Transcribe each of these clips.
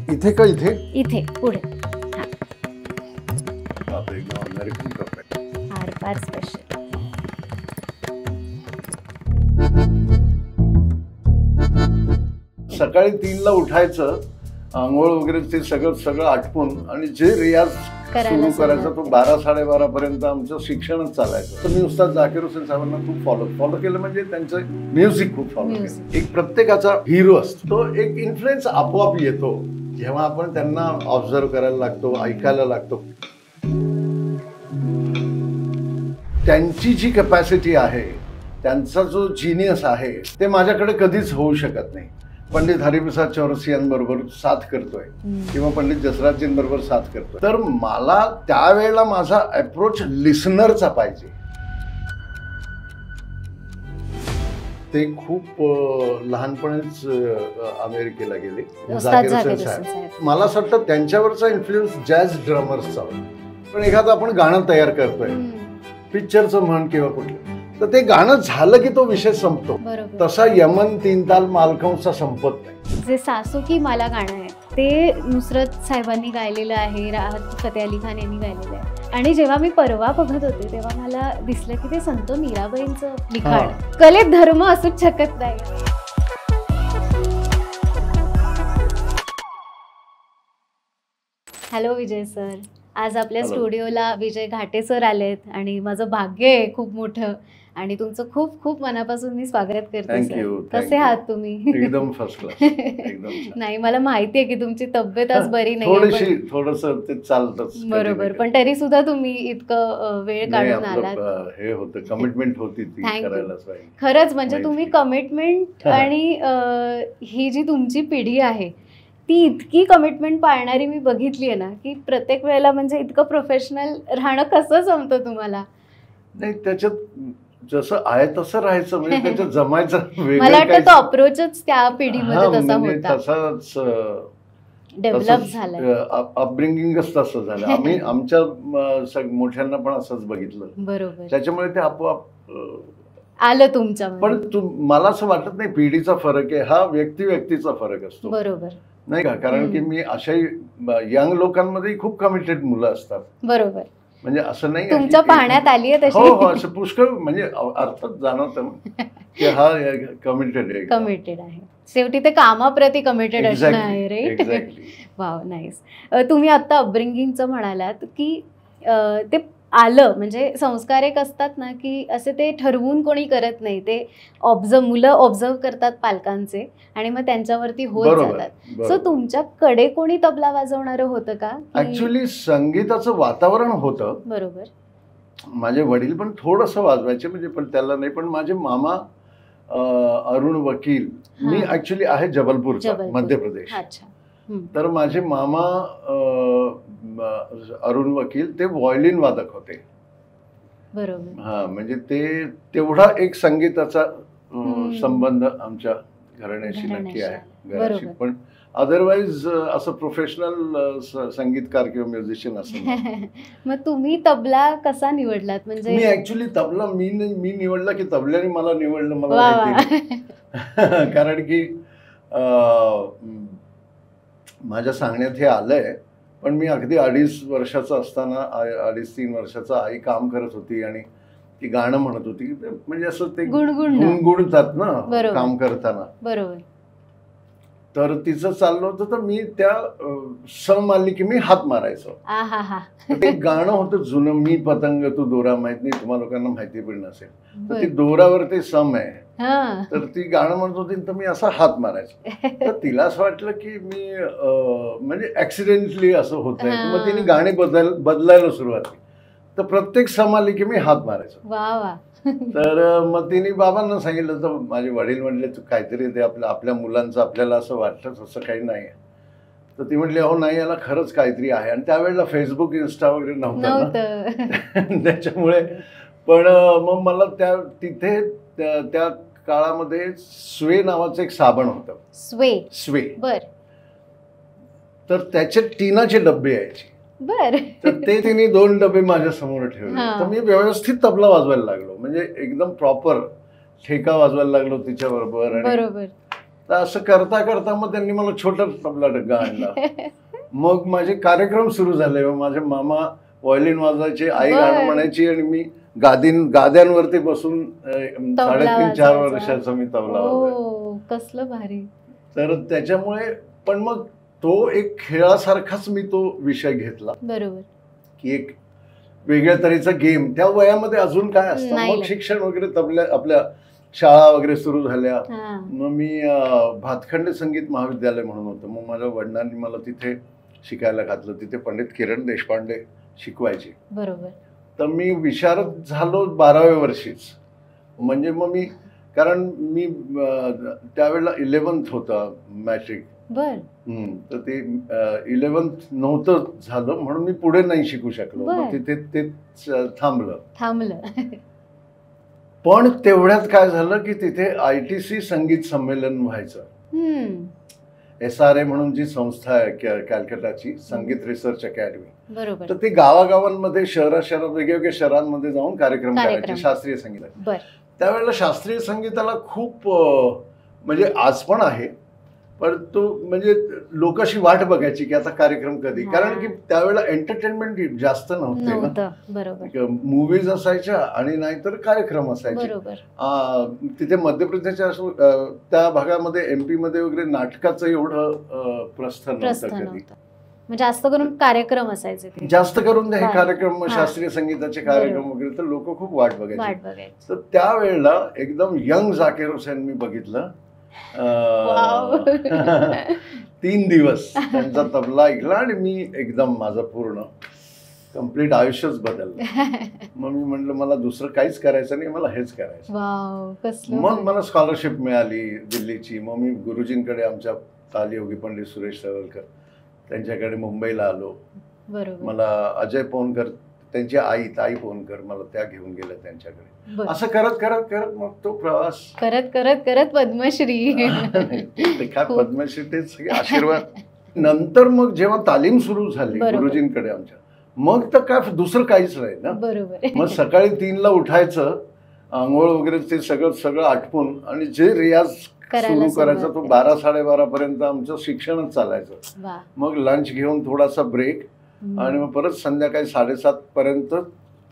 इथे का इथे इथे पुढे अमेरिकन कप आर पार स्पेशल. सकाळी 3ला उठायचं, आंघोळ वगैरे ते सगळं आटपून आणि जे रियाज सुरू करायचा तो 12-12:30 पर्यंत आमचं शिक्षणच चालायचं. तर मी उस्ताद झाकीर हुसेन साहेबांना खूप फॉलो केलं, म्हणजे त्यांचं म्युझिक खूप फॉलो केलं. एक प्रत्येकाचा हिरो असतो, तो एक इन्फ्लुएन्स आपोआप येतो जेव्हा आपण त्यांना ऑब्झर्व करायला लागतो, ऐकायला लागतो. त्यांची जी कॅपॅसिटी आहे, त्यांचा जो जिनियस आहे, ते माझ्याकडे कधीच होऊ शकत नाही. पंडित हरिप्रसाद चौरसियांबरोबर साथ करतोय किंवा पंडित जसराजजींबरोबर साथ करतोय, तर मला त्यावेळेला माझा अप्रोच लिसनरचा पाहिजे. ते खूप लहानपणीच अमेरिकेला गेले झाकीर हुसेन साहेब. मला असं वाटतं त्यांच्यावरचा इन्फ्लुएन्स जॅझ ड्रमर्सचा होता. पण एखादं आपण गाणं तयार करतोय, पिक्चरचं म्हण किंवा कुठलं, तर ते गाणं झालं की तो विषय संपतो. तसा यमन 3 ताल मालखाऊचा संपत नाही. जे सासू की मला गाणं आहे ते नुसरत साहेबांनी गायलेलं आहे, राहत फतेह अली खान यांनी गायलेलं आहे. आणि जेव्हा मी परवा बघत होते तेव्हा मला दिसलं की ते संत मीराबाईंचं लिखाण. कलेत धर्म असूच शकत नाही. हॅलो विजय सर, आज आपल्या स्टुडिओला विजय घाटे सर आलेत आणि माझं भाग्य आहे खूप मोठं, आणि तुमचं खूप खूप मनापासून मी स्वागत करते. कसे आहात तुम्ही? एकदम फर्स्ट क्लास. नाही, मला माहिती आहे की तुमची तब्येत आज बरी नाही, थोडंसं ते चालतंच. बरोबर, पण तरी सुद्धा तुम्ही इतकं वेळ काढून आलात. हे होतं, कमिटमेंट होती ती करायलाच पाहिजे. खरंच, म्हणजे तुम्ही कमिटमेंट आणि ही जी तुमची पिढी आहे ती इतकी कमिटमेंट पाळणारी मी बघितली आहे ना, की प्रत्येक वेळेला म्हणजे इतकं प्रोफेशनल राहणं कसं जमतं तुम्हाला? नाही, त्याच्यात जसं आहे तसं राहायचं, म्हणजे त्याच्यात जमायचं. मला वाटतं तो अप्रोचच त्या पिढीमध्ये तसा होता, तसाच डेव्हलप झालाय. अपब्रिंगिंगच तसं झालं. आम्ही आमच्या मोठ्यांना पण असंच बघितलं, बरोबर. त्याच्यामुळे ते आपोआप आलं तुमच्या. पण मला असं वाटत नाही पिढीचा फरक आहे, हा व्यक्तीचा फरक असतो. बरोबर, नाही का? कारण की मी अशाही यंग लोकांमध्ये खूप कमिटेड मुलं असतात. बरोबर, म्हणजे असं नाही तुमच्या पाहण्यात आली आहे तशी. हो, असं पुष्कळ, म्हणजे अर्थात जाणवतं की हा कमिटेड आहे. शेवटी ते कामाप्रती कमिटेड असणं आहे. राईट. Wow, nice. तुम्ही आता अपब्रिंगिंगचं म्हणालात की ते आलं, म्हणजे संस्कार एक असतात ना की असे ते ठरवून कोणी करत नाही, ते मुलं ऑब्झर्व करतात पालकांचे आणि मग त्यांच्यावरती होत जातात. सो तुमच्याकडे कोणी तबला वाजवणारं होतं का? ऍक्च्युली संगीताचं वातावरण होतं. बरोबर. माझे वडील पण थोडंसं वाजवायचे, म्हणजे पण त्याला नाही. पण माझे मामा अरुण वकील, मी ऍक्च्युली आहे जबलपूरचा, मध्य प्रदेश. तर माझे मामा अरुण वकील ते व्हायोलिन वादक होते. बरोबर. हा, म्हणजे ते तेवढा एक संगीताचा संबंध आमच्या घराण्याशी नक्की आहे. पण अदरवाईज असं प्रोफेशनल संगीतकार किंवा म्युझिशियन असं. मग तुम्ही तबला कसा निवडलात? म्हणजे मी ऍक्च्युली तबला मी निवडला की तबल्याने मला निवडलं, मला माहिती. कारण की माझ्या सांगण्यात हे आलंय, पण मी अगदी 2.5 वर्षाचा असताना, 2.5-3 वर्षाचा, आई काम करत होती आणि ती गाणं म्हणत होती. म्हणजे असं ते गुणगुणतात ना काम करताना. बरोबर. तर तिचं चाललं होतं, तर मी त्या सम आली की मी हात मारायचो. ते गाणं होतं जुनं, मी पतंग तू दोरा, माहित नाही तुम्हा लोकांना माहिती पण नसेल. तर ती दोरावर ते सम आहे, तर ती गाणं म्हणत होती, तर मी असा हात मारायचो. तर तिला असं वाटलं की मी म्हणजे ऍक्सिडेंटली असं होत आहे. मग तिने गाणी बदलायला सुरुवात केली. तर प्रत्येक सम आली की मी हात मारायचो. तर मग तिने बाबांना सांगितलं, तर माझे वडील म्हणले, तू काहीतरी ते आपल्या मुलांचं आपल्याला असं वाटतं, तसं काही नाही. तर ती म्हटली, हो नाही, याला खरंच काहीतरी आहे. आणि त्यावेळेला फेसबुक, इन्स्टा वगैरे नव्हतं, त्याच्यामुळे. पण मग मला तिथे त्या काळामध्ये स्वे नावाचं एक साबण होतं. स्वे. तर त्याचे टिनाचे डब्बे यायचे. तर ते तिने 2 डबे माझ्या समोर ठेवले. तर मी व्यवस्थित तबला वाजवायला लागलो, म्हणजे एकदम प्रॉपर ठेका वाजवायला लागलो तिच्या बरोबर. तर असं करता करता मग त्यांनी मला छोटा तबला डग्गा आणला. मग माझे कार्यक्रम सुरू झाले. माझे मामा व्हायोलिन वाजवायचे, आई गाणं म्हणायची आणि मी गाद्यांवरती बसून 3.5-4 वर्षाचा मी तबला वाजवायचो. कसलं भारी. तर त्याच्यामुळे पण मग तो एक खेळासारखाच मी तो विषय घेतला. बरोबर. की एक वेगळ्या तऱ्हेचा गेम त्या वयामध्ये अजून काय असतं. मग शिक्षण वगैरे तबल्या आपल्या शाळा वगैरे सुरू झाल्या. मग मी भातखंडे संगीत महाविद्यालय म्हणून होतं. मग माझ्या वडिलांनी मला तिथे शिकायला घातलं. तिथे पंडित किरण देशपांडे शिकवायचे. बरोबर. तर मी विशारद झालो 12व्या वर्षीच. म्हणजे मग मी कारण मी त्यावेळेला 11th होता मॅट्रिक. बर. तर ते 11th नव्हतं झालं म्हणून मी पुढे नाही शिकू शकलो. मग तिथे ते थांबलं. पण तेवढ्यात काय झालं की तिथे ITC संगीत संमेलन व्हायचं. SRA म्हणून जी संस्था आहे कॅलकटाची, संगीत रिसर्च अकॅडमी. तर ते गावागावांमध्ये शहरात वेगवेगळ्या शहरांमध्ये जाऊन कार्यक्रम करायचे शास्त्रीय संगीत. त्यावेळेला शास्त्रीय संगीताला खूप म्हणजे आज पण आहे, पण तो म्हणजे लोक अशी वाट बघायची की आता कार्यक्रम कधी. कारण की त्यावेळेला एंटरटेनमेंट जास्त नव्हते. मूवीज असायच्या आणि नाहीतर कार्यक्रम असायचे. तिथे मध्य प्रदेशच्या त्या भागामध्ये MP मध्ये वगैरे नाटकाचं एवढं प्रस्थ नव्हतं कधी. जास्त करून कार्यक्रम असायचे. जास्त करून हे कार्यक्रम शास्त्रीय संगीताचे कार्यक्रम वगैरे तर लोक खूप वाट बघायचे. तर त्यावेळेला एकदम यंग झाकीर हुसेन मी बघितलं. 3 दिवस त्यांचा तबला ऐकला आणि मी एकदम माझं पूर्ण कम्प्लीट आयुष्यच बदललं. मग मी म्हटलं मला दुसरं काहीच करायचं नाही, मला हेच करायचं. मग मला स्कॉलरशिप मिळाली दिल्लीची. मग मी गुरुजींकडे आमच्या तालयोगी पंडित सुरेश सरवलकर त्यांच्याकडे मुंबईला आलो. मला अजय पोनकर त्यांची ताई पोनकर मला त्या घेऊन गेल्या त्यांच्याकडे. असं करत करत करत मग तो प्रवास करत पद्मश्री. काय पद्मश्री ते सगळे आशीर्वाद. नंतर मग जेव्हा तालीम सुरू झाली गुरुजींकडे आमच्या, मग तर काय दुसरं काहीच नाही ना. मग सकाळी 3ला उठायचं, आंघोळ वगैरे ते सगळं आटपून आणि जे रियाज सुरू करायचा तो 12-12:30 पर्यंत आमचं शिक्षणच चालायचं. मग लंच घेऊन थोडासा ब्रेक आणि मग परत संध्याकाळी 7:30 पर्यंत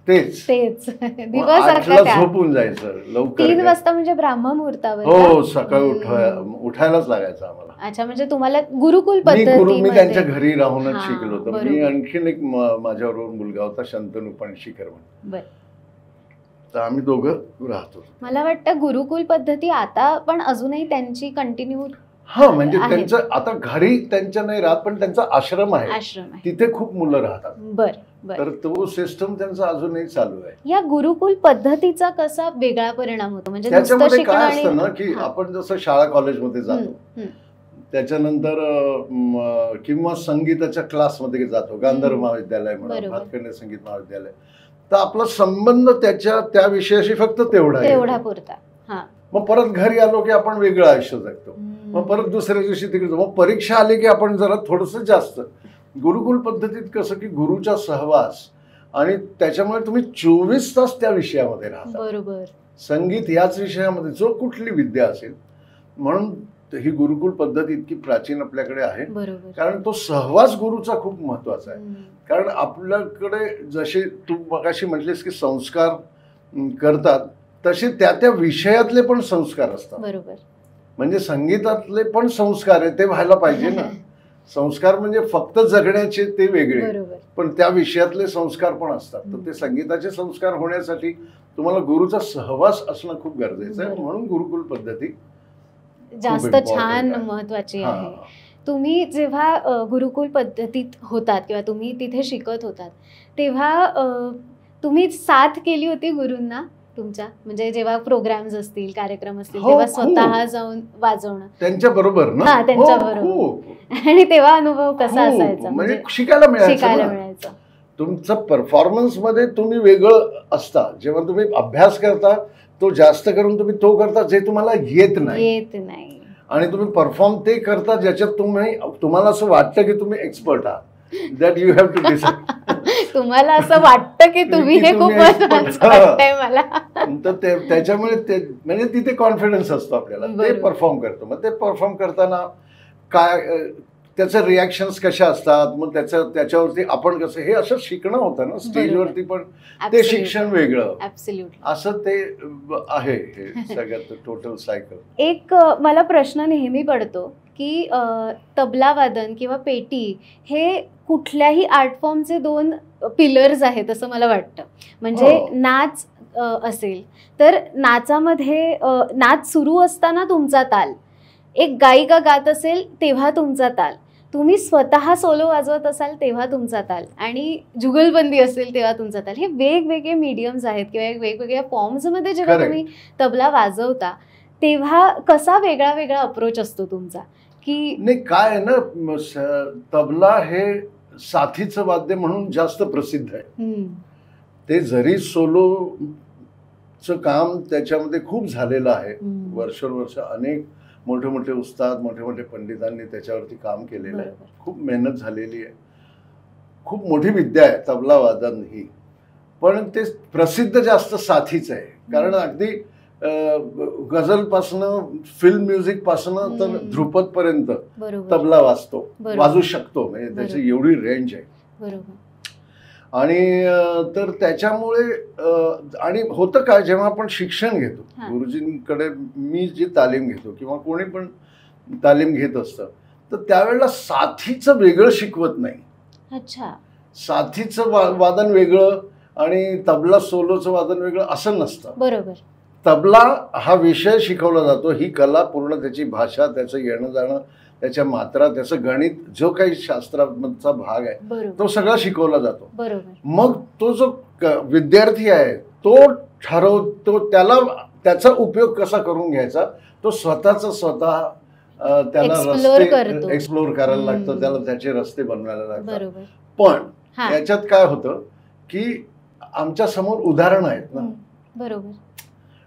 तेच 8ला झोपून जायचं. लवकर 3 वाजता म्हणजे ब्राह्ममुहूर्तावर. हो, सकाळी उठायलाच लागायचं आम्हाला. अच्छा, म्हणजे तुम्हाला गुरुकुल पद्धती. मी त्यांच्या घरी राहूनच शिकलो होतो. मी आणखीन एक माझ्याबरोबर मुलगा होता शंतनू पणशीकर म्हणून. तर आम्ही दोघं राहतो. मला वाटतं गुरुकुल पद्धती आता पण अजूनही त्यांची कंटिन्यू. म्हणजे त्यांचं आता घरी त्यांच्या नाही राहत, पण त्यांचा आश्रम आहे, तिथे खूप मुलं राहतात. तर तो सिस्टम त्यांचा अजूनही चालू आहे. या गुरुकुल पद्धतीचा कसा वेगळा परिणाम होतो? म्हणजे त्याच्यामध्ये काय असतं ना की आपण जसं शाळा कॉलेजमध्ये जातो, त्याच्यानंतर किंवा संगीताच्या क्लासमध्ये जातो, गांधर्व महाविद्यालय म्हणा, भातखंडे संगीत महाविद्यालय, तर आपला संबंध त्या विषयाशी फक्त तेवढा पुरता. मग परत घरी आलो की आपण वेगळं आयुष्य जगतो. मग परत दुसऱ्या दिवशी तिकडे जातो. मग परीक्षा आली की आपण जरा थोडंसं जास्त. गुरुकुल पद्धतीत कसं की गुरुचा सहवास आणि त्याच्यामुळे तुम्ही 24 तास त्या विषयामध्ये राहता. संगीत याच विषयामध्ये जो कुठली विद्या असेल. म्हणून ही गुरुकुल पद्धती इतकी प्राचीन आपल्याकडे आहे, कारण तो सहवास गुरुचा खूप महत्वाचा आहे. कारण आपल्याकडे जसे तू मगाशी म्हटलीस की संस्कार करतात, तसे त्या विषयातले पण संस्कार असतात. म्हणजे संगीतातले पण संस्कार आहे ते व्हायला पाहिजे ना. संस्कार म्हणजे फक्त जगण्याचे ते वेगळे, पण त्या विषयातले संस्कार पण असतात. तर ते संगीताचे संस्कार होण्यासाठी तुम्हाला गुरुचा सहवास असणं खूप गरजेचं आहे. म्हणून गुरुकुल पद्धती जास्त छान महत्वाची आहे. तुम्ही जेव्हा गुरुकुल पद्धतीत होतात किंवा तुम्ही तिथे शिकत होतात, तेव्हा तुम्ही साथ केली होती गुरूंना तुमच्या? म्हणजे जेव्हा प्रोग्राम्स असतील, कार्यक्रम असतील, तेव्हा स्वतः जाऊन वाजवणं त्यांच्या बरोबर ना? त्यांच्या बरोबर. आणि तेव्हा अनुभव कसा असायचा? म्हणजे शिकायला मिळायचं. तुमचं परफॉर्मन्स मध्ये तुम्ही वेगळं असता. जेव्हा तुम्ही अभ्यास करता तो जास्त करून तुम्ही तो करता जे तुम्हाला येत नाही, आणि तुम्ही परफॉर्म ते करता ज्याच्यात तुम्हाला असं वाटतं की तुम्ही एक्सपर्ट आहात. That you have to decide. तुम्हाला असं वाटतं की तुम्ही हे खूप वाटतंय मला. तर त्याच्यामुळे म्हणजे तिथे कॉन्फिडन्स असतो आपल्याला, ते परफॉर्म करतो. मग ते परफॉर्म करताना काय त्याचं रिॲक्शन्स कशा असतात, मग त्याच्यावरती आपण कसं, हे असं शिकणं होतं ना स्टेजवरती, पण ते शिक्षण वेगळं. असं ते आहे हे सगळ्यात टोटल सायकल. एक मला प्रश्न नेहमी पडतो की तबला वादन किंवा पेटी हे कुठल्याही आर्ट फॉर्मचे दोन पिलर्स आहेत असं मला वाटतं. म्हणजे नाच असेल तर नाचामध्ये नाच सुरू असताना तुमचा ताल, एक गायिका गात असेल तेव्हा तुमचा ताल, तुम्ही स्वतः सोलो वाजवत असाल तेव्हा तुमचा ताल, आणि जुगलबंदी असेल तेव्हा तुमचा ताल. हे वेगवेगळे मीडियम्स आहेत किंवा वेगवेगळ्या फॉर्म्समध्ये जेव्हा तुम्ही तबला वाजवता तेव्हा कसा वेगळा वेगळा अप्रोच असतो तुमचा? की नाही काय आहे ना, तबला हे साथीचं वाद्य म्हणून जास्त प्रसिद्ध आहे. ते जरी सोलोचं काम त्याच्यामध्ये खूप झालेलं आहे, वर्षोवर्ष अनेक मोठे मोठे उस्ताद, मोठे मोठे पंडितांनी त्याच्यावरती काम केलेलं आहे, खूप मेहनत झालेली आहे, खूप मोठी विद्या आहे तबला वादन ही. पण ते प्रसिद्ध जास्त साथीच आहे, कारण अगदी गझलपासनं फिल्म म्युझिक पासनं तर ध्रुपद पर्यंत तबला वाजू शकतो, म्हणजे त्याची एवढी रेंज आहे. आणि तर त्याच्यामुळे आणि होतं काय, जेव्हा आपण शिक्षण घेतो गुरुजींकडे, मी जी तालीम घेतो किंवा कोणी पण तालीम घेत असतं, तर त्यावेळेला साथीचं वेगळं शिकवत नाही. अच्छा, साथीचं वादन वेगळं आणि तबला सोलोचं वादन वेगळं असं नसतं. बरोबर. तबला हा विषय शिकवला जातो, ही कला पूर्ण, त्याची भाषा, त्याचं येणं जाणं, त्याच्या मात्रा, त्याचं गणित, जो काही शास्त्राचा भाग आहे तो सगळा शिकवला जातो. मग तो जो विद्यार्थी आहे तो ठरवतो, त्याचा उपयोग कसा करून घ्यायचा, तो स्वतःचा स्वतः त्याला रस्ते एक्सप्लोर करायला लागतं, त्याला त्याचे रस्ते बनवायला लागतात. पण याच्यात काय होतं की आमच्या समोर उदाहरणं आहेत ना. बरोबर.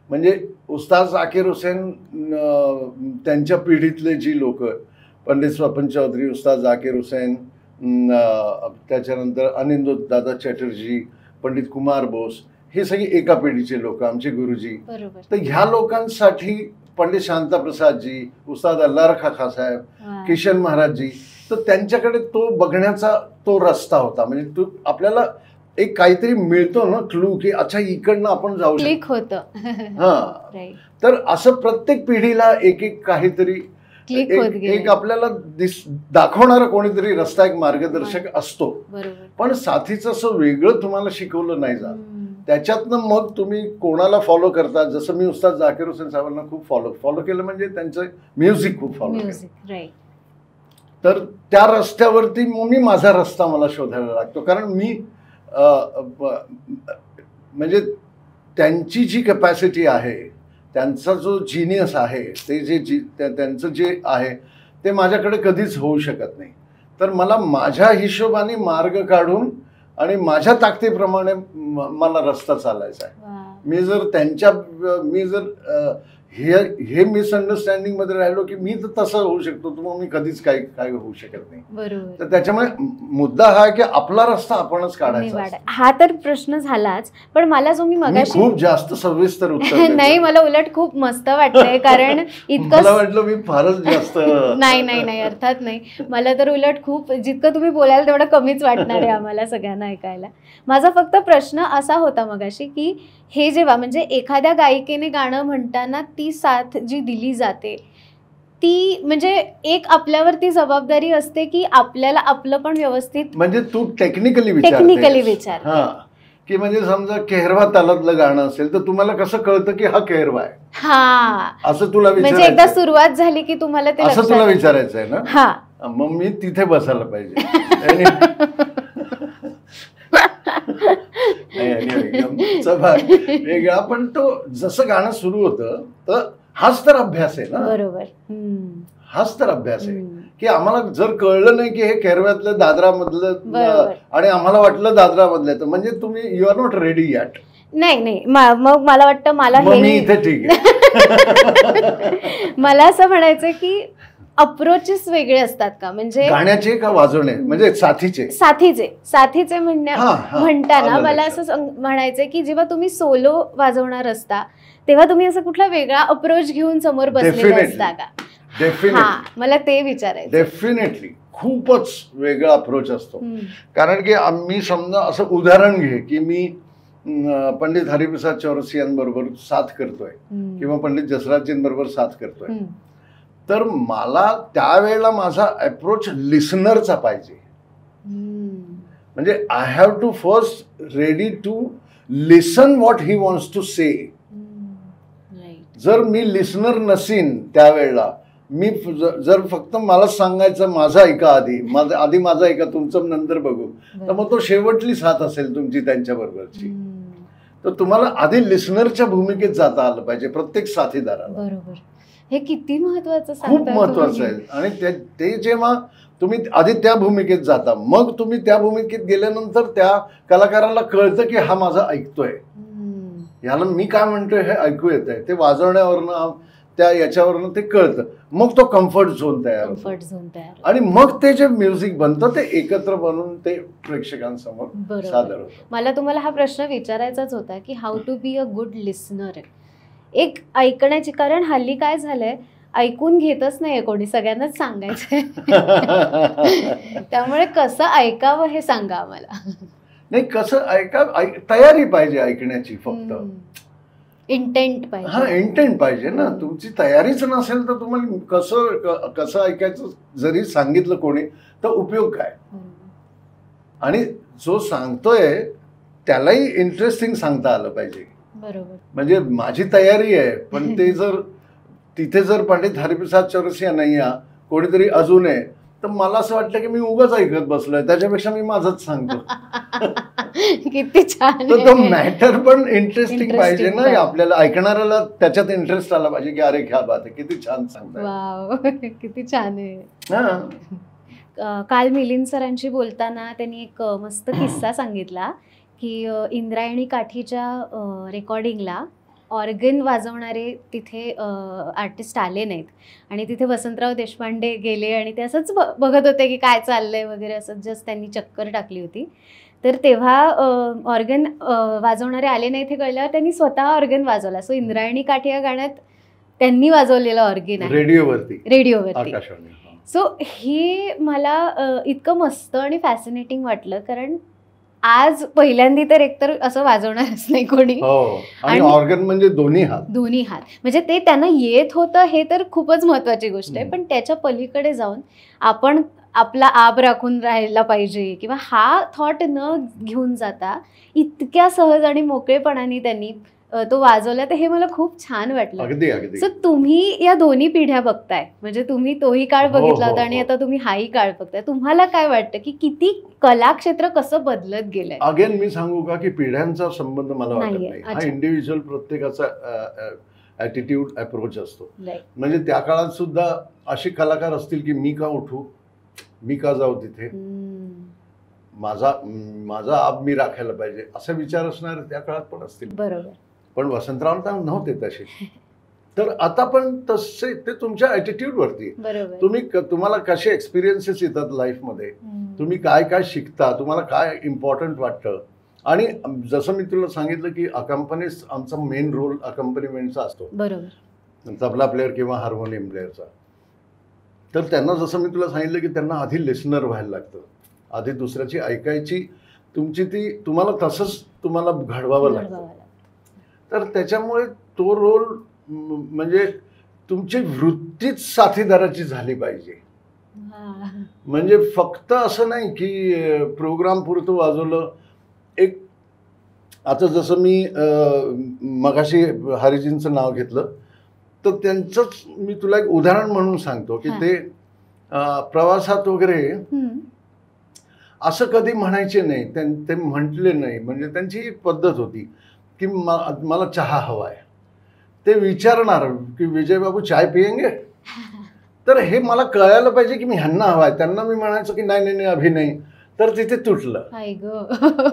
म्हणजे उस्ताद झाकीर हुसेन, त्यांच्या पिढीतले जी लोक, पंडित स्वपन चौधरी, उस्ताद झाकीर हुसेन, त्याच्यानंतर अनिरुद्ध दादा चॅटर्जी, पंडित कुमार बोस, हे सगळे एका पिढीचे लोक, आमचे गुरुजी. तर ह्या लोकांसाठी पंडित शांताप्रसादजी, उस्ताद अल्लाह खाखा साहेब, किशन महाराजजी, तर त्यांच्याकडे तो बघण्याचा तो रस्ता होता. म्हणजे आपल्याला एक काहीतरी मिळतो ना क्लू, की अच्छा इकडनं आपण जाऊ शकतो. हा, तर असं प्रत्येक पिढीला एक एक काहीतरी एक आपल्याला दाखवणारा कोणीतरी रस्ता, एक मार्गदर्शक असतो. पण साथीचं असं वेगळं तुम्हाला शिकवलं नाही जात. त्याच्यातनं मग तुम्ही कोणाला फॉलो करता, जसं मी उस्ताद झाकीर हुसेन साहेबांना खूप फॉलो केलं, म्हणजे त्यांचं म्युझिक खूप फॉलो केलं. तर त्या रस्त्यावरती मग मी माझा रस्ता मला शोधायला लागतो, कारण मी म्हणजे त्यांची जी कॅपॅसिटी आहे, त्यांचा जो जिनियस आहे, ते त्यांचं जे आहे ते माझ्याकडे कधीच होऊ शकत नाही. तर मला माझ्या हिशोबाने मार्ग काढून आणि माझ्या ताकदीप्रमाणे मला रस्ता चालायचा आहे. मी जर हे मिसअंडरस्टँडिंग मध्ये राहिलो की मी तर तसं होऊ शकतो, तर मग मी कधीच काय होऊ शकत नाही. तर त्याच्यामुळे मुद्दा हा की आपला रस्ता आपणच काढायचा. हा तर प्रश्न झालाच, पण मला जो मी मगाशी खूप जास्त सविस्तर उत्तर नाही, मला उलट खूप मस्त वाटतंय, कारण इतकं मला वाटलं मी फारच जास्त नाही अर्थात नाही. मला तर उलट खूप, जितकं तुम्ही बोलाल तेवढं कमीच वाटणार आहे आम्हाला सगळ्यांना ऐकायला. माझा फक्त प्रश्न असा होता मगाशी की हे जेव्हा, म्हणजे एखाद्या गायिकेने गाणं म्हणताना ती साथ जी दिली जाते ती, म्हणजे एक आपल्यावरती जबाबदारी असते की आपल्याला आपलं पण व्यवस्थित, म्हणजे तू टेक्निकली विचार की म्हणजे समजा केहरवा तालातलं गाणं असेल तर तुम्हाला कसं कळतं की हा केहरवा आहे, हा असं तुला म्हणजे एकदा सुरुवात झाली की तुम्हाला ते असं तुला विचारायचं आहे ना. हा, मग मी तिथे बसायला पाहिजे. वेगळा, पण तो जसं गाणं सुरू होतं तर हाच तर अभ्यास आहे ना. बरोबर, हाच तर अभ्यास आहे की आम्हाला जर कळलं नाही की हे केरव्यातलं दादरा मधलं आणि आम्हाला वाटलं दादरा मधलं, तर म्हणजे तुम्ही you are not ready yet. नाही मग मला वाटतं मला मी इथे ठीक आहे. मला असं म्हणायचं की अप्रोचेस वेगळे असतात का? म्हणजे गाण्याचे का वाजवणे म्हणजे साथीचे साथीचे म्हणताना मला असं म्हणायचंय की जेव्हा तुम्ही सोलो वाजवणार असता तेव्हा तुम्ही असं कुठला वेगळा अप्रोच घेऊन समोर बसलेला असता का? डेफिनेटली मला ते विचारायचं. डेफिनेटली खूपच वेगळा अप्रोच असतो. कारण की मी समजा असं उदाहरण घे की मी पंडित हरिप्रसाद चौरसियांबरोबर साथ करतोय किंवा पंडित जसराजजींबरोबर साथ करतोय, तर मला त्यावेळेला माझा अप्रोच लिसनरचा पाहिजे. म्हणजे I have to first ready to listen what he wants to say. जर मी लिसनर नसीन त्यावेळेला, मी जर फक्त मला सांगायचं माझं ऐका आधी माझं ऐका तुमचं नंतर बघू, तर मग तो शेवटली साथ असेल तुमची त्यांच्याबरोबरची. तर तुम्हाला आधी लिसनरच्या भूमिकेत जाता आलं पाहिजे प्रत्येक साथीदाराला. बरोबर. हे किती महत्वाचं, खूप महत्वाचं आहे. आणि ते जेव्हा तुम्ही आधी त्या भूमिकेत जाता, मग तुम्ही त्या भूमिकेत गेल्यानंतर त्या कलाकाराला कळतं की हा माझा ऐकतोय, याला मी काय म्हणतोय हे ऐकू येत आहे. ते वाजवण्यावरनं त्या याच्यावरनं ते कळतं. मग तो कम्फर्ट झोन तयार होतो आणि मग ते जे म्युझिक बनतं ते एकत्र बनवून ते प्रेक्षकांसमोर सादर होतं. मला तुम्हाला हा प्रश्न विचारायचाच होता की how to be a good listener. एक ऐकण्याची, कारण हल्ली काय झालंय ऐकून घेतच नाहीये कोणी, सगळ्यांनाच सांगायचंय. त्यामुळे कसं ऐकावं हे सांगा आम्हाला. नाही, कसं तयारी पाहिजे ऐकण्याची, फक्त इंटेंट पाहिजे. हा, इंटेंट पाहिजे ना. तुमची तयारीच नसेल तर तुम्हाला कसं ऐकायचं जरी सांगितलं कोणी तर उपयोग काय. आणि जो सांगतोय त्यालाही इंटरेस्टिंग सांगता आलं पाहिजे. बरोबर. म्हणजे माझी तयारी आहे पण ते जर तिथे जर पंडित हरिप्रसाद चौरसिया नाही कोणीतरी अजून आहे, तर मला असं वाटतं की मी उगाच ऐकत बसलोय, त्याच्यापेक्षा मी माझंच सांगतो. किती छान. तर तो मॅटर पण इंटरेस्टिंग पाहिजे ना, आपल्याला ऐकणाऱ्याला त्याच्यात इंटरेस्ट आला पाहिजे की अरे क्या बात आहे, किती छान सांगताय. किती छान आहे. काल मिलिंद सरांशी बोलताना त्यांनी एक मस्त किस्सा सांगितला की इंद्रायणी काठीच्या रेकॉर्डिंगला ऑर्गन वाजवणारे तिथे आर्टिस्ट आले नाहीत आणि तिथे वसंतराव देशपांडे गेले आणि ते असंच बघत होते की काय चाललंय वगैरे, असं जस्ट त्यांनी चक्कर टाकली होती. तर तेव्हा ऑर्गन वाजवणारे आले नाहीत हे कळल्यावर त्यांनी स्वतः ऑर्गन वाजवला. सो इंद्रायणी काठी या गाण्यात त्यांनी वाजवलेलं ऑर्गन आहे रेडिओवरती. सो हे मला इतकं मस्त आणि फॅसिनेटिंग वाटलं, कारण आज पहिल्यांदा तर एकतर असं वाजवणारच नाही कोणी. आणि ऑर्गन म्हणजे दोन्ही हात म्हणजे ते त्यांना येत होतं हे तर खूपच महत्वाची गोष्ट आहे. पण त्याच्या पलीकडे जाऊन आपण आपला आब राखून राहायला पाहिजे किंवा हा थॉट न घेऊन जाता इतक्या सहज आणि मोकळेपणाने त्यांनी तो वाजवला, तर हे मला खूप छान वाटलं. अगदी अगदी. सो तुम्ही या दोन्ही पिढ्या बघताय, म्हणजे तुम्ही तोही काळ बघितला होता आणि आता तुम्ही हाही काळ बघताय. तुम्हाला काय वाटतं की किती कला क्षेत्र कसं बदलत गेलंय? अगेन मी सांगू का की पिढ्यांचा संबंध मला वाटत नाही. हा इंडिव्हिज्युअल प्रत्येकाचा ॲटिट्यूड अप्रोच असतो. म्हणजे त्या काळात सुद्धा असे कलाकार असतील की मी का उठू, मी का जाऊ तिथे, माझा आब मी राखायला पाहिजे असा विचार असणारे त्या काळात पण असतील. बरोबर. पण वसंतराव नव्हते तसे. तर आता पण तसे ते तुमच्या ॲटिट्यूड वरती. तुम्हाला कसे एक्सपिरियन्सेस येतात लाईफमध्ये, तुम्ही काय काय शिकता, तुम्हाला काय इम्पॉर्टंट वाटतं. आणि जसं मी तुला सांगितलं की अकंपनीस आमचा मेन रोल अकंपनीमेंटचा असतो, तबला प्लेअर किंवा हार्मोनियम प्लेअरचा. तर त्यांना जसं मी तुला सांगितलं की त्यांना आधी लिसनर व्हायला लागतं, आधी दुसऱ्याची ऐकायची तुमची ती तुम्हाला तसंच तुम्हाला घडवावं लागतं. तर त्याच्यामुळे तो रोल म्हणजे तुमची वृत्तीच साथीदाराची झाली पाहिजे. म्हणजे फक्त असं नाही की प्रोग्राम पुरतं वाजवलं. एक आता जसं मी मगाशी हरिजींचं नाव घेतलं तर त्यांचंच मी तुला एक उदाहरण म्हणून सांगतो की ते प्रवासात वगैरे असं कधी म्हणायचे नाही, ते म्हटले नाही. म्हणजे त्यांची एक पद्धत होती की मला चहा हवा आहे. ते विचारणार की विजयबाबू चाय पियेंगे, तर हे मला कळायला पाहिजे की मी ह्यांना हवाय. त्यांना मी म्हणायचं की नाही नाही अभि नाही, तर तिथे तुटलं.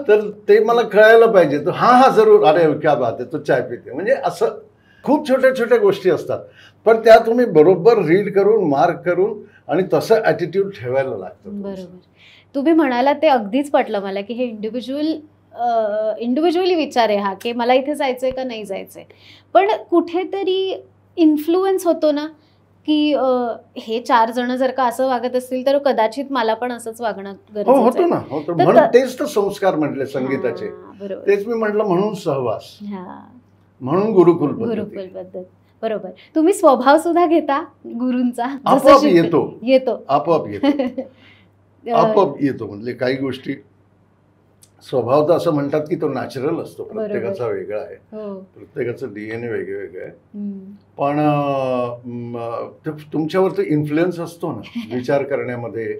तर ते मला कळायला पाहिजे. तो हा जरूर, अरे क्या बात आहे, तो चाय पिते. म्हणजे असं खूप छोट्या छोट्या गोष्टी असतात, पण त्या तुम्ही बरोबर रीड करून मार्क करून आणि तसं ॲटिट्यूड ठेवायला लागतं. बरोबर. तुम्ही म्हणाला ते अगदीच पटलं मला की हे इंडिव्हिज्युअली विचार आहे हा, की मला इथे जायचंय का नाही जायचंय. पण कुठेतरी इन्फ्लुएन्स होतो ना की हे 4 जण जर का असं वागत असतील तर कदाचित मला पण असंच वागणं गरजेचं होतो ना, होतो. म्हणून तेच तर संस्कार म्हटले संगीताचे. तेच मी म्हटलं, म्हणून सहवास, म्हणून गुरुकुल पद्धत. बरोबर. तुम्ही स्वभाव सुद्धा घेता गुरूंचा? आपोआप येतो. आपोआप येतो म्हणजे काही गोष्टी स्वभाव तर असं म्हणतात की तो नॅचरल असतो, प्रत्येकाचा वेगळा आहे, प्रत्येकाचं DNA वेगळं आहे. पण तुमच्यावर तो इन्फ्लुएन्स असतो ना विचार करण्यामध्ये,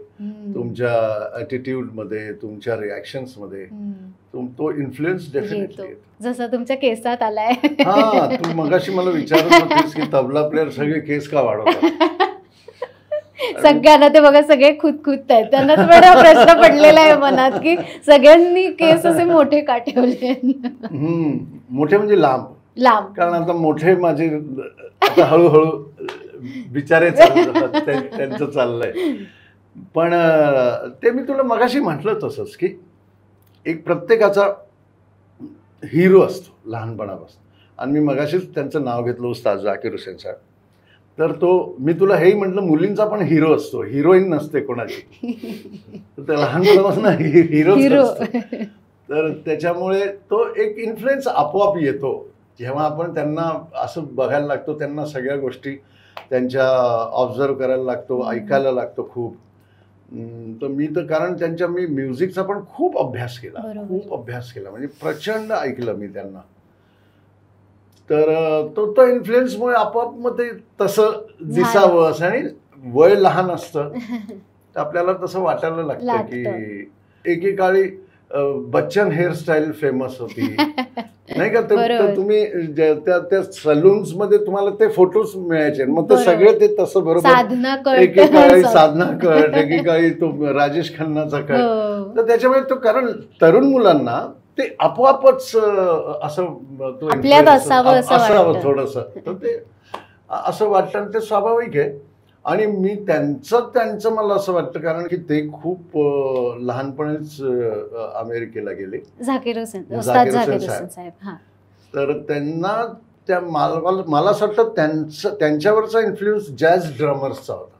तुमच्या ॲटिट्यूडमध्ये, तुमच्या रिॲक्शन्समध्ये तो इन्फ्लुएन्स डेफिनेटली येतो. जसं तुमच्या केसात आलाय. हा, तू मगाशी मला विचारत होतीस की तबला प्लेअर सगळे केस का वाढवतात. सगळ्यांना ते बघा सगळे खुदखुदत आहेत, त्यांना थोडा प्रश्न पडलेला आहे मनात की सगळ्यांनी केस असे मोठे का ठेवले. मोठे म्हणजे लांब, कारण आता मोठे माझे आता हळूहळू बिचारे त्यांचं चाललंय. पण ते मी तुला मगाशी म्हटलं तसंच की एक प्रत्येकाचा हिरो असतो लहानपणापासून. आणि मी मगाशीच त्यांचं नाव घेतलं, उस्ताद झाकीर हुसेन साहेब. तर तो, मी तुला हेही म्हटलं, मुलींचा पण हिरो असतो, हिरोईन नसते कोणाची. तर लहानपणापासून हिरोच असतो. तर त्याच्यामुळे तो एक इन्फ्लुएन्स आपोआप येतो जेव्हा आपण त्यांना असं बघायला लागतो, त्यांना सगळ्या गोष्टी त्यांच्या ऑब्झर्व करायला लागतो, ऐकायला लागतो खूप. तर मी तर कारण मी म्युझिकचा पण खूप अभ्यास केला, म्हणजे प्रचंड ऐकलं मी त्यांना. तर तो इन्फ्लुएन्समुळे आपोआप मग ते तसं दिसावं असं, आणि वय लहान असतं तर आपल्याला तसं वाटायला लागतं की एकेकाळी बच्चन हेअरस्टाईल फेमस होती नाही का. तर तुम्ही त्या सलून्स मध्ये तुम्हाला ते फोटोज मिळायचे, मग ते सगळे ते तसं बरोबर, एकेकाळी साधना कट, एकेकाळी तो राजेश खन्नाचा कट. तर त्याच्यामुळे तो, कारण तरुण मुलांना ते आपोआपच असं असावं थोडंसं, तर ते असं वाटतं आणि ते स्वाभाविक आहे. आणि मी त्यांचं मला असं वाटतं, कारण की ते खूप लहानपणीच अमेरिकेला गेले, झाकीर हुसेन साहेब. तर त्यांना मला असं वाटतं त्यांच्यावरचा इन्फ्लुएन्स जॅझ ड्रमर्सचा होता.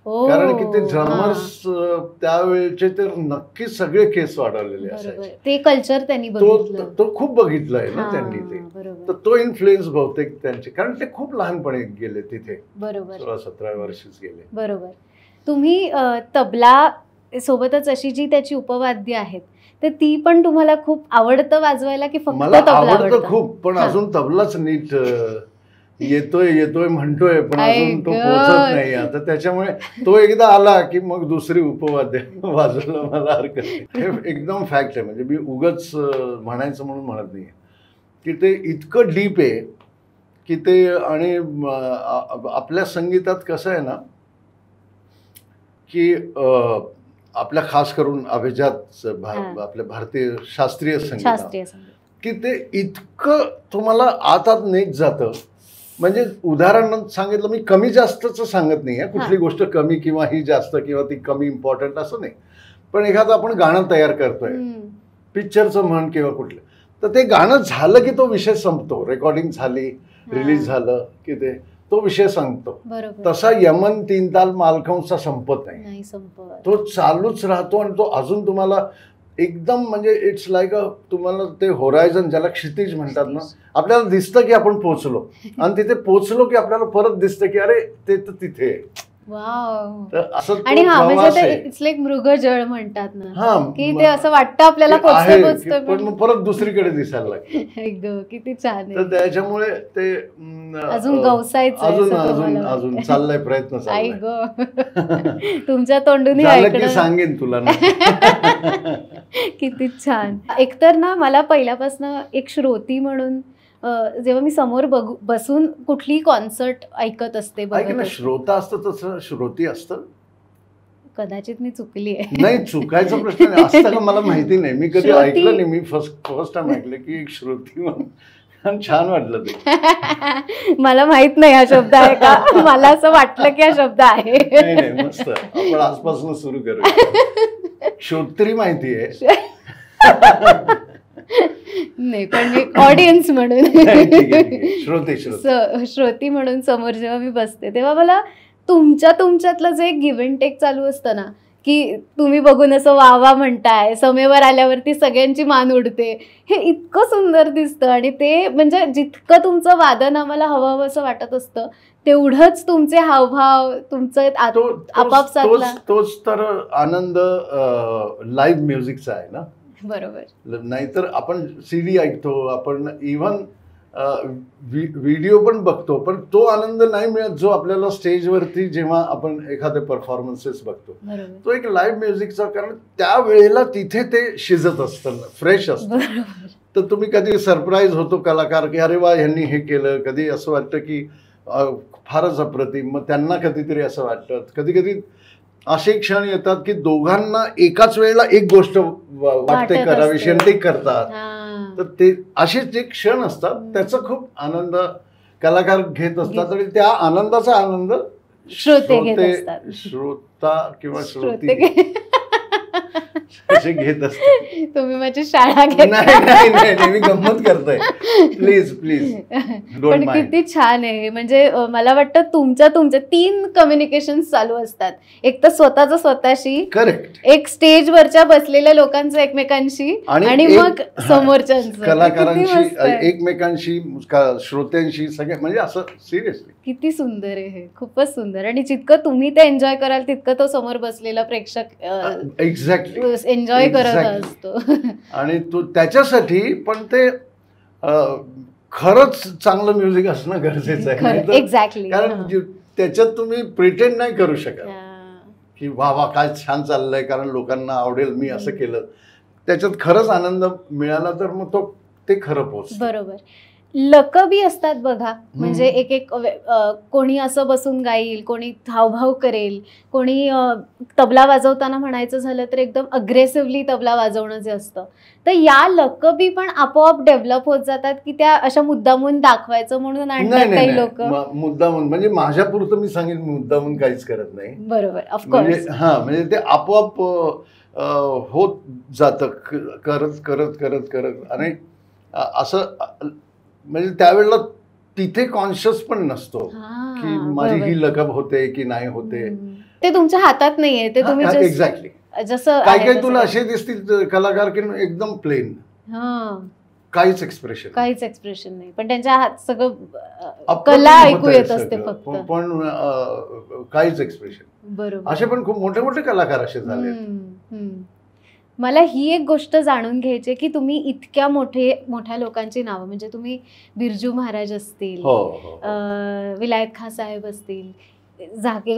कारण की ते ड्रमर्स त्यावेळेचे तर नक्कीच सगळे केस वाढवलेले असायचे. ते कल्चर त्यांनी तो खूप बघितलंय ना त्यांनी ते. तर तो इन्फ्लुएन्स बहुतेक त्यांचे, कारण ते खूप लहानपणी गेले तिथे, 16-17 वर्षीच गेले. बरोबर. तुम्ही तबला सोबतच अशी जी त्याची उपवाद्य आहेत, तर ती पण तुम्हाला खूप आवडतं वाजवायला की फक्त मला आवडतं खूप, पण अजून तबलाच नीट येतोय म्हणतोय, पण अजून तो पोहोचत नाही. आता त्याच्यामुळे तो एकदा आला की मग दुसरी उपवाद्य वाजवलं मला हरकत नाही. एकदम फॅक्ट आहे, म्हणजे मी उगाच म्हणायचं म्हणून म्हणत नाही की ते इतकं डीप आहे की ते. आणि आपल्या संगीतात कसं आहे ना की आपल्या खास करून अभिजात आपल्या भारतीय शास्त्रीय संगीत की ते इतकं तुम्हाला आतात नेत जातं. म्हणजे उदाहरण सांगितलं, मी कमी जास्तच सांगत नाही आहे, कुठली गोष्ट कमी किंवा ही जास्त किंवा ती कमी इम्पॉर्टंट असं नाही. पण एखादं आपण गाणं तयार करतोय, पिक्चरचं म्हण किंवा कुठलं, तर ते गाणं झालं की तो विषय संपतो. रेकॉर्डिंग झाली, रिलीज झालं की तो विषय संपतो. तसा यमन 3 ताल मालखांचा संपत नाही, तो चालूच राहतो. आणि तो अजून तुम्हाला एकदम, म्हणजे इट्स लाईक तुम्हाला ते होरायझन, ज्याला क्षितिज म्हणतात ना, आपल्याला दिसतं की आपण पोहोचलो, आणि तिथे पोहोचलो की आपल्याला परत दिसतं की अरे ते तर तिथे. आणि इट्स लाईक मृगजळ म्हणतात ना, की ते असं वाटतं आपल्याला पण परत दुसरीकडे दिसायला लागतं. किती छान. तर त्याच्यामुळे ते अजून गवसायचं, अजून चाललाय प्रयत्न चाललाय. तुमच्या तोंडून सांगेन तुला. किती छान. एकतर ना मला पहिल्यापासून एक श्रोती म्हणून, जेव्हा मी समोर बसून कुठली कॉन्सर्ट ऐकत असते, श्रोता असतं तसं श्रोती असतं. कदाचित मी चुकली आहे. नाही, चुकायचा प्रश्न असतं का मला माहिती नाही, मी कधी ऐकलं नाही. मी फर्स्ट टाइम ऐकलं की एक श्रोती म्हणून छान वाटलं ते. मला माहित नाही हा शब्द आहे का, मला असं वाटलं की हा शब्द आहे. नाही मस्त, आपण आजपासून सुरू करू. श्रोत्री माहिती आहे नाही, पण मी ऑडियन्स म्हणून श्रोती म्हणून समोर जेव्हा मी बसते तेव्हा मला तुमच्यातलं जे गिव्ह अँड टेक चालू असतं ना, की तुम्ही बघून असं वा वा म्हणताय, समेवर आल्यावरती सगळ्यांची मान उडते, हे इतकं सुंदर दिसतं. आणि ते म्हणजे जितकं तुमचं वादन आम्हाला हवं असं वाटत असतं तेवढंच तुमचे हावभाव, तुमचं आपापसातला तोच तर आनंद लाईव्ह म्युझिकचा आहे ना. बरोबर. नाहीतर आपण CD ऐकतो, आपण इव्हन व्हिडिओ पण बघतो, पण तो आनंद नाही मिळत जो आपल्याला स्टेजवरती जेव्हा आपण एखादे परफॉर्मन्सेस बघतो. तो एक लाईव्ह म्युझिकचा, कारण त्या वेळेला तिथे ते शिजत असतं, फ्रेश असतं. तर तुम्ही कधी सरप्राईज होतो कलाकार की अरे वा ह्यांनी हे केलं, कधी असं वाटतं की फारच अप्रतिम, मग त्यांना कधीतरी असं वाटतं. कधी कधी असे क्षण येतात की दोघांना एकाच वेळेला एक गोष्ट वाटते करावीशी आणि ते करतात. तर ते असेच जे क्षण असतात त्याचा खूप आनंद कलाकार घेत असतात आणि त्या आनंदाचा आनंद श्रोता किंवा श्रोती घेत असते. तुम्ही माझी शाळा नाही, मी गंमत करतोय, प्लीज प्लीज. पण किती छान आहे. म्हणजे मला वाटतं तुमच्या 3 कम्युनिकेशन चालू असतात. एक तर स्वतःशी, करेक्ट, एक स्टेजवरच्या बसलेल्या लोकांचं एकमेकांशी, आणि मग समोरच्यांचं, कलाकारांशी, एकमेकांशी, श्रोत्यांशी, सगळे. म्हणजे असं सिरियसली किती सुंदर आहे हे, खूपच सुंदर. आणि जितकं तुम्ही ते एन्जॉय कराल तितकं तो समोर बसलेला प्रेक्षक एक्झॅक्टली एन्जॉय करत असतो. आणि तो त्याच्यासाठी पण ते खरंच चांगलं म्युझिक असणं गरजेचं आहे. एक्झॅक्टली. कारण त्याच्यात तुम्ही प्रिटेंड नाही करू शकत की वा वा काय छान चाललंय कारण लोकांना आवडेल मी असं केलं. त्याच्यात खरंच आनंद मिळाला तर मग तो ते खरं पोहोचतं. बरोबर. लकबी असतात बघा, म्हणजे एक कोणी असं बसून गाईल, कोणी हावभाव करेल, कोणी तबला वाजवताना म्हणायचं झालं तर एकदम अग्रेसिव्हली तबला वाजवणं जे असतं. तर या लकबी पण आपोआप डेव्हलप होत जातात की त्या अशा मुद्दामून दाखवायचं म्हणून आणतात काही लोक. मुद्दामून म्हणजे माझ्यापुरतं मी सांगेन, मुद्दामून काहीच करत नाही. बरोबर, ऑफकोर्स. म्हणजे ते आपोआप होत जातं, करत करत करत करत. आणि असं म्हणजे त्यावेळेला तिथे कॉन्शियस पण नसतो की माझी ही लकब होते की नाही होते. ते तुमच्या हातात नाहीये, ते तुम्ही एक्झॅक्टली. जसं काही तुला असे दिसतील कलाकार की एकदम प्लेन, काहीच एक्सप्रेशन नाही, पण त्यांच्या हात सगळं कला ऐकू येत असते फक्त, पण काहीच एक्सप्रेशन. बरोबर. असे पण खूप मोठे मोठे कलाकार असे झाले. मला ही एक गोष्ट जाणून घ्यायची की तुम्ही इतक्या मोठ्या लोकांची नावं, म्हणजे तुम्ही बिरजू महाराज असतील, विलायत खान साहेब असतील,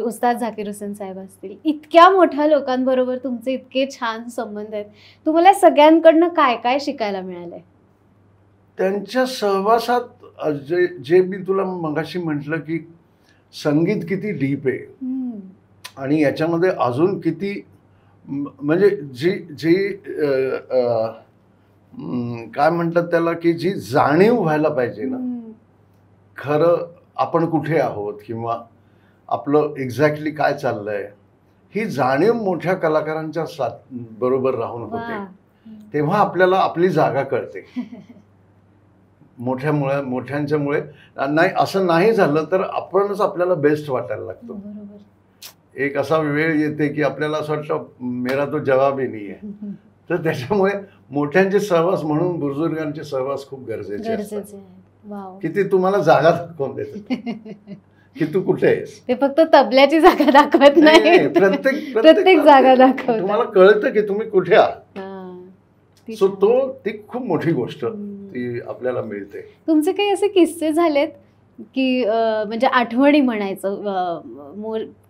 उस्ताद झाकीर हुसेन साहेब असतील, इतक्या मोठ्या लोकांबरोबर तुमचे इतके छान संबंध आहेत. तुम्हाला सगळ्यांकडनं काय काय शिकायला मिळालंय त्यांच्या सहवासात? जे मी तुला मगाशी म्हटलं की संगीत किती डीप आहे आणि याच्यामध्ये अजून किती, म्हणजे जी काय म्हणतात त्याला, की जी जाणीव व्हायला पाहिजे ना खरं आपण कुठे आहोत किंवा आपलं एक्झॅक्टली काय चाललंय, ही जाणीव मोठ्या कलाकारांच्या बरोबर राहून होते. तेव्हा आपल्याला आपली जागा कळते. मोठ्यांच्यामुळे नाही, असं नाही झालं तर आपणच आपल्याला बेस्ट वाटायला लागतो. एक असा वेळ येते की आपल्याला असं वाटतं मेरा तो जवाब ही नाही आहे. तर त्याच्यामुळे मोठ्यांचे सहवास म्हणून बुजुर्गांचे सहवास खूप गरजेचे असतात. की ते तुम्हाला जागा दाखवून देतात की तू कुठे आहेस. ते फक्त तबल्याची जागा दाखवत नाही, प्रत्येक जागा दाखवत. तुम्हाला कळतं की तुम्ही कुठे आहात. सो ती खूप मोठी गोष्ट ती आपल्याला मिळते. तुमचे काही असे किस्से झालेत की म्हणजे आठवणी म्हणायचं,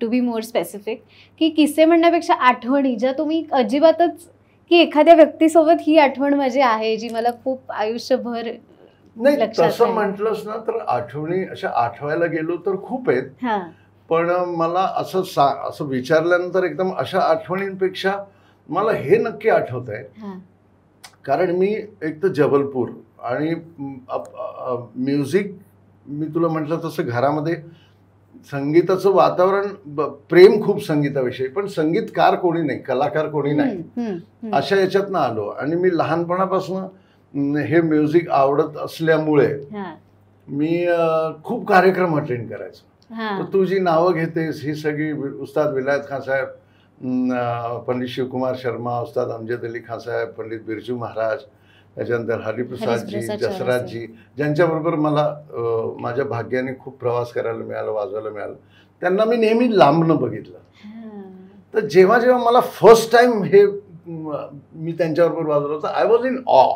टू बी मोर स्पेसिफिक, की किस्से म्हणण्यापेक्षा आठवणी ज्या तुम्ही अजिबातच, की एखाद्या व्यक्तीसोबत ही आठवण माझी आहे जी मला खूप आयुष्यभर नाही, तसं म्हटलंस ना तर आठवणी अशा आठवायला गेलो तर खूप आहेत. पण मला असं विचारल्यानंतर एकदम अशा आठवणींपेक्षा मला हे नक्की आठवत आहे, कारण मी एक तर जबलपूर आणि म्युझिक मी तुला म्हटलं तसं घरामध्ये संगीताचं वातावरण, प्रेम खूप संगीताविषयी, पण संगीतकार कोणी नाही, कलाकार कोणी नाही, अशा याच्यातनं आलो. आणि मी लहानपणापासून हे म्युझिक आवडत असल्यामुळे मी खूप कार्यक्रम अटेंड करायचो. तर तू जी नावं घेतेस ही सगळी उस्ताद विलायत खान साहेब, पंडित शिवकुमार शर्मा, उस्ताद अमजद अली खान साहेब, पंडित बिरजू महाराज, त्याच्यानंतर हरिप्रसादजी, जसराजजी, ज्यांच्याबरोबर मला माझ्या भाग्याने खूप प्रवास करायला मिळाला, वाजवायला मिळालं, त्यांना मी नेहमी लांबनं बघितलं. तर जेव्हा जेव्हा मला फर्स्ट टाइम हे मी त्यांच्याबरोबर वाजवलं होतं, I was in awe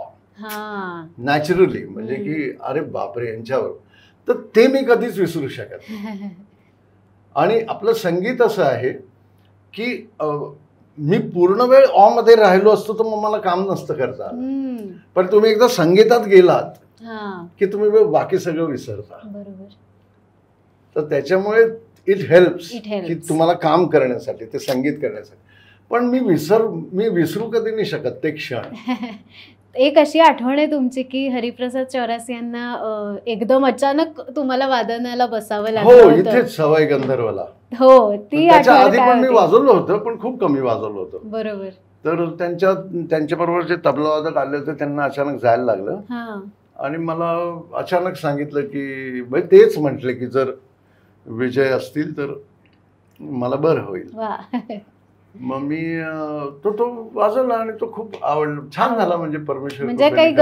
naturally, म्हणजे की अरे बापरे यांच्यावर. तर ते मी कधीच विसरू शकत नाही. आणि आपलं संगीत असं आहे की मी पूर्ण वेळ ऑ मध्ये राहिलो असतो तर मग मला काम नसतं करता आलं. पण तुम्ही एकदा संगीतात गेलात की तुम्ही बाकी सगळं विसरता. तर त्याच्यामुळे इट हेल्प्स की तुम्हाला काम करण्यासाठी, ते संगीत करण्यासाठी. पण मी विसरू कधी नाही शकत ते क्षण. एक अशी आठवण आहे तुमची की हरिप्रसाद चौरासी यांना एकदम अचानक तुम्हाला वादनाला बसावं लागलं? हो, इथेच सवाई गंधर्वला. हो, ती आधी पण मी वाजवलं होतं, पण खूप कमी वाजवलं होतं. बरोबर. तर त्यांच्याबरोबर जे तबलावादक आले होते त्यांना अचानक जायला लागलं आणि मला अचानक सांगितलं की तेच म्हटले की जर विजय असतील तर मला बरं होईल. मग मी तो वाजवला आणि तो खूप आवडला, छान झाला. म्हणजे परमेश्वर म्हणजे काही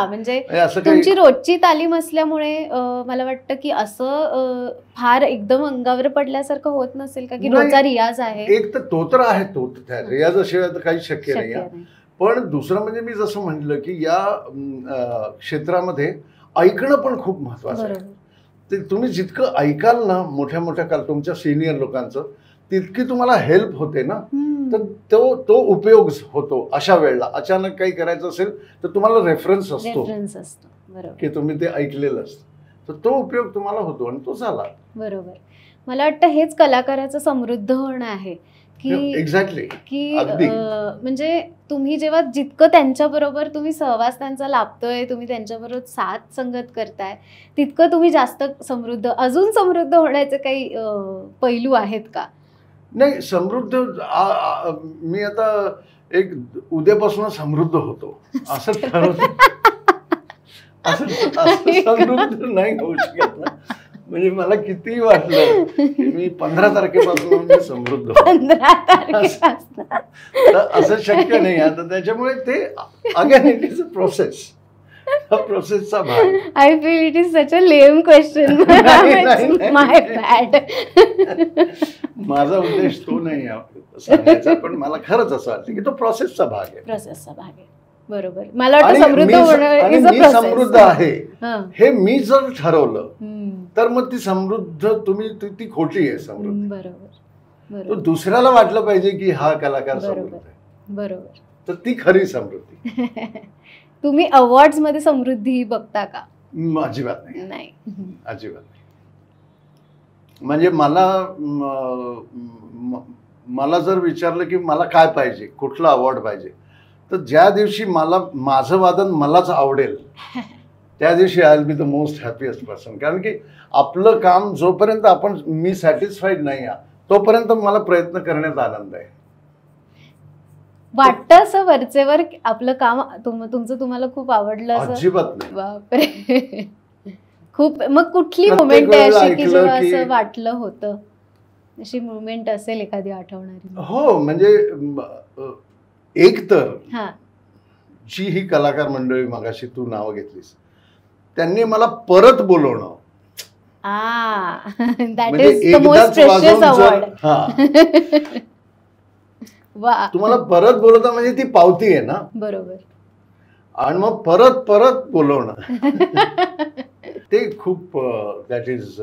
म्हणजे तुमची रोजची तालीम असल्यामुळे मला वाटतं की असं फार एकदम अंगावर पडल्यासारखं होत नसेल का, की रोजचा रियाज आहे? एक तर तो तर आहे, तो रियाजाशिवाय तर काही शक्य नाही. पण दुसरं म्हणजे मी जसं म्हटलं की या क्षेत्रामध्ये ऐकणं पण खूप महत्वाचं आहे. ते तुम्ही जितकं ऐकाल ना मोठ्या मोठ्या तुमच्या सिनियर लोकांचं, तितकी तुम्हाला हेल्प होते ना. तर तो उपयोग होतो अशा वेळेला. अचानक काही करायचं असेल तर तुम्हाला रेफरन्स असतो की तुम्ही ते ऐकलेलं असतं, तर तो उपयोग तुम्हाला होतो आणि तो झाला. बरोबर. मला वाटतं हेच कलाकाराचं समृद्ध होणं आहे की एक्झॅक्टली की म्हणजे तुम्ही जेव्हा जितकं त्यांच्याबरोबर तुम्ही सहवास त्यांचा लाभतोय, तुम्ही त्यांच्याबरोबर साथ संगत करताय, तितकं तुम्ही जास्त अजून समृद्ध होण्याचे काही पैलू आहेत का? नाही, समृद्ध मी आता एक उद्यापासून समृद्ध होतो असं ठरवतो. असं समृद्ध नाही होऊ शकत ना. म्हणजे मला कितीही वाटलं की मी 15 तारखेपासून मी समृद्ध होतो, असं शक्य नाही. आता त्याच्यामुळे ते again it is a process, प्रोसेसचा भाग. I feel it is such a lame question. My bad. माझा उद्देश तो नाही सांगायचा, पण मला खरंच असं वाटतं की तो प्रोसेसचा भाग आहे. प्रोसेसचा भाग आहे. बरोबर. मला वाटतं समृद्ध होणं इज अ प्रोसेस. समृद्ध आहे हे मी जर ठरवलं तर मग ती समृद्ध ती खोटी आहे समृद्ध. बरोबर. दुसऱ्याला वाटलं पाहिजे की हा कलाकार समृद्ध आहे. बरोबर. तर ती खरी समृद्धी. तुम्ही अवॉर्ड्स मध्ये समृद्धी बघता का? अजिबात नाही. अजिबात नाही. म्हणजे मला जर विचारलं की मला काय पाहिजे, कुठला अवॉर्ड पाहिजे, तर ज्या दिवशी माझं वादन मलाच आवडेल त्या दिवशी I will be the most happiest person. कारण की आपलं काम जोपर्यंत मी सॅटिस्फाईड नाही तोपर्यंत मला प्रयत्न करण्यात आनंद आहे. वाटतं असं वरचेवर आपलं काम तुमचं तुम्हाला खूप आवडलं? अजिबात नाही. बापरे. खूप. मग कुठली मुवमेंट आहे अशी की जेव्हा असं वाटलं होतं? अशी मुवमेंट असेल एखादी आठवणारी? हो, म्हणजे एक तर जी ही कलाकार मंडळी मगाशी तू नाव घेतलीस, त्यांनी मला परत बोलवणं, म्हणजे तुम्हाला परत बोलवता म्हणजे ती पावती आहे ना. बरोबर. आणि मग परत बोलवणं ते खूप दॅट इज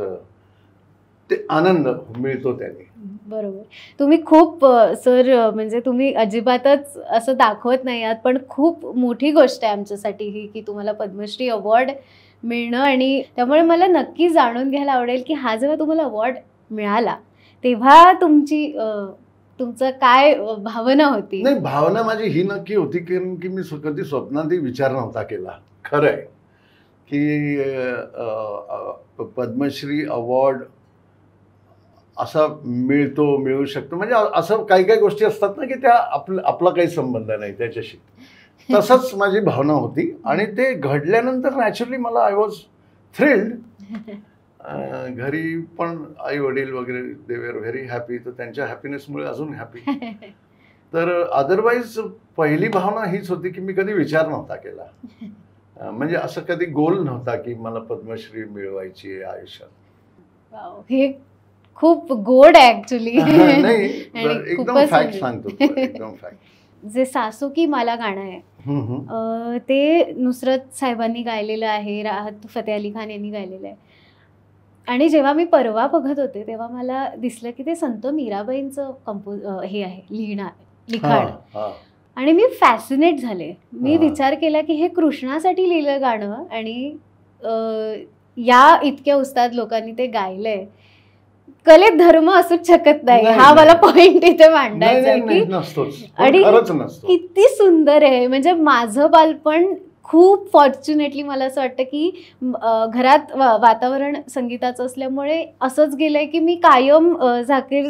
ते आनंद मिळतो त्याने. बरोबर. तुम्ही खूप सर म्हणजे तुम्ही अजिबातच असं दाखवत नाही आहात, पण खूप मोठी गोष्ट आहे आमच्यासाठी ही की तुम्हाला पद्मश्री अवॉर्ड मिळणं. आणि त्यामुळे मला नक्की जाणून घ्यायला आवडेल की हा जेव्हा तुम्हाला अवॉर्ड मिळाला तेव्हा तुमचं काय भावना होती? नाही, भावना माझी ही नक्की होती की मी कधी स्वप्नातही विचार नव्हता केला. खरंय, की पद्मश्री अवॉर्ड असा मिळू शकतो, म्हणजे असं काही काही गोष्टी असतात ना की त्या आपला काही संबंध नाही त्याच्याशी. तसंच माझी भावना होती आणि ते घडल्यानंतर नॅचरली मला आय वॉज थ्रिल्ड. घरी पण आई वडील वगैरे दे वर व्हेरी हॅपी, तर त्यांच्या हॅपीनेसमुळे अजून हॅपी. तर अदरवाईज पहिली भावना हीच होती की मी कधी विचार नव्हता केला, म्हणजे असं कधी गोल नव्हता की मला पद्मश्री मिळवायची आहे आयुष्यात. हे खूप गोड आहे ऍक्च्युली. नाही, एकदम फॅक्ट सांगतो, एकदम फॅक्ट. जे सासू की मला गाणं आहे ते नुसरत साहेबांनी गायलेलं आहे, राहत फतेह अली खान यांनी गायलेलं आहे. आणि जेव्हा मी परवा बघत होते तेव्हा मला दिसलं की ते संत मीराबाईंचं हे आहे लिखाण. आणि मी फॅसिनेट झाले. मी विचार केला की हे कृष्णासाठी लिहिलं गाणं आणि या इतक्या उस्ताद लोकांनी ते गायलंय. कलेत धर्म असूच शकत नाही, हा मला पॉइंट इथे मांडायचा आहे की. आणि किती सुंदर आहे, म्हणजे माझं बालपण खूप फॉर्च्युनेटली मला असं वाटतं की घरात वातावरण संगीताचं असल्यामुळे असंच गेलंय की मी कायम झाकीर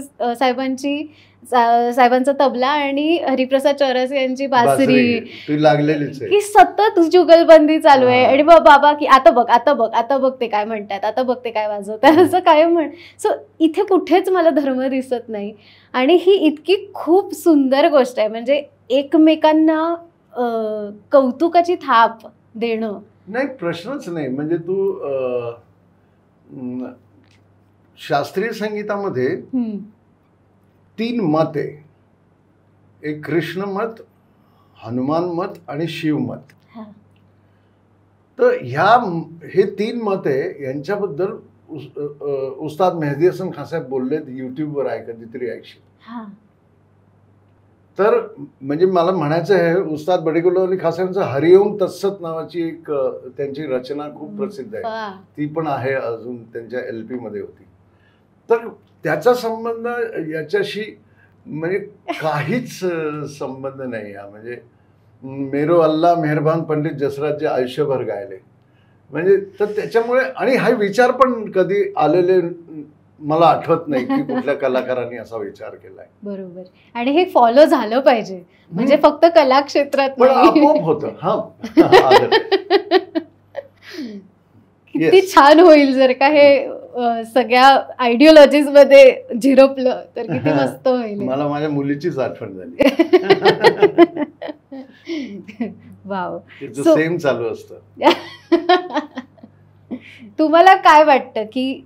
साहेबांचा तबला आणि हरिप्रसाद चौरसिया यांची बासरी लागलेलीच की सतत जुगलबंदी चालू आहे. आणि बाबा की आता बघ ते काय म्हणतात, आता बघ ते काय वाजवतात, असं कायम म्हण. सो इथे कुठेच मला धर्म दिसत नाही. आणि ही इतकी खूप सुंदर गोष्ट आहे, म्हणजे एकमेकांना कौतुकाची थाप देणं. नाही, प्रश्नच नाही. म्हणजे तू शास्त्रीय संगीतामध्ये 3 मत आहे. एक कृष्ण मत, हनुमान मत आणि शिव मत. तर हे 3 मत आहे. यांच्याबद्दल उस्ताद मेहदी हसन खान साहेब बोललेत, युट्यूबवर आहे, कधीतरी ऐकशील. तर म्हणजे मला म्हणायचं आहे, उस्ताद बडेगुल अली खान साहेबांचं हरिओम तत्सत नावाची एक त्यांची रचना खूप प्रसिद्ध आहे, ती पण आहे अजून त्यांच्या LP मध्ये होती. तर त्याचा संबंध याच्याशी म्हणजे काहीच संबंध नाही. म्हणजे मेरो अल्लाह मेहरबान पंडित जसराज जे आयुष्यभर गायले, म्हणजे तर त्याच्यामुळे. आणि हा विचार पण कधी आलेले मला आठवत नाही की कुठल्या कलाकारांनी असा विचार केलाय. बरोबर. आणि हे फॉलो झालं पाहिजे, म्हणजे फक्त कला क्षेत्रात पण आपोआप होतं. किती छान होईल जर का हे सगळ्या आयडिओलॉजीज मध्ये झिरपलं तर किती मस्त होईल. मला माझ्या मुलीचीच आठवण झाली. वाव, सेम चालू असतं. तुम्हाला काय वाटतं की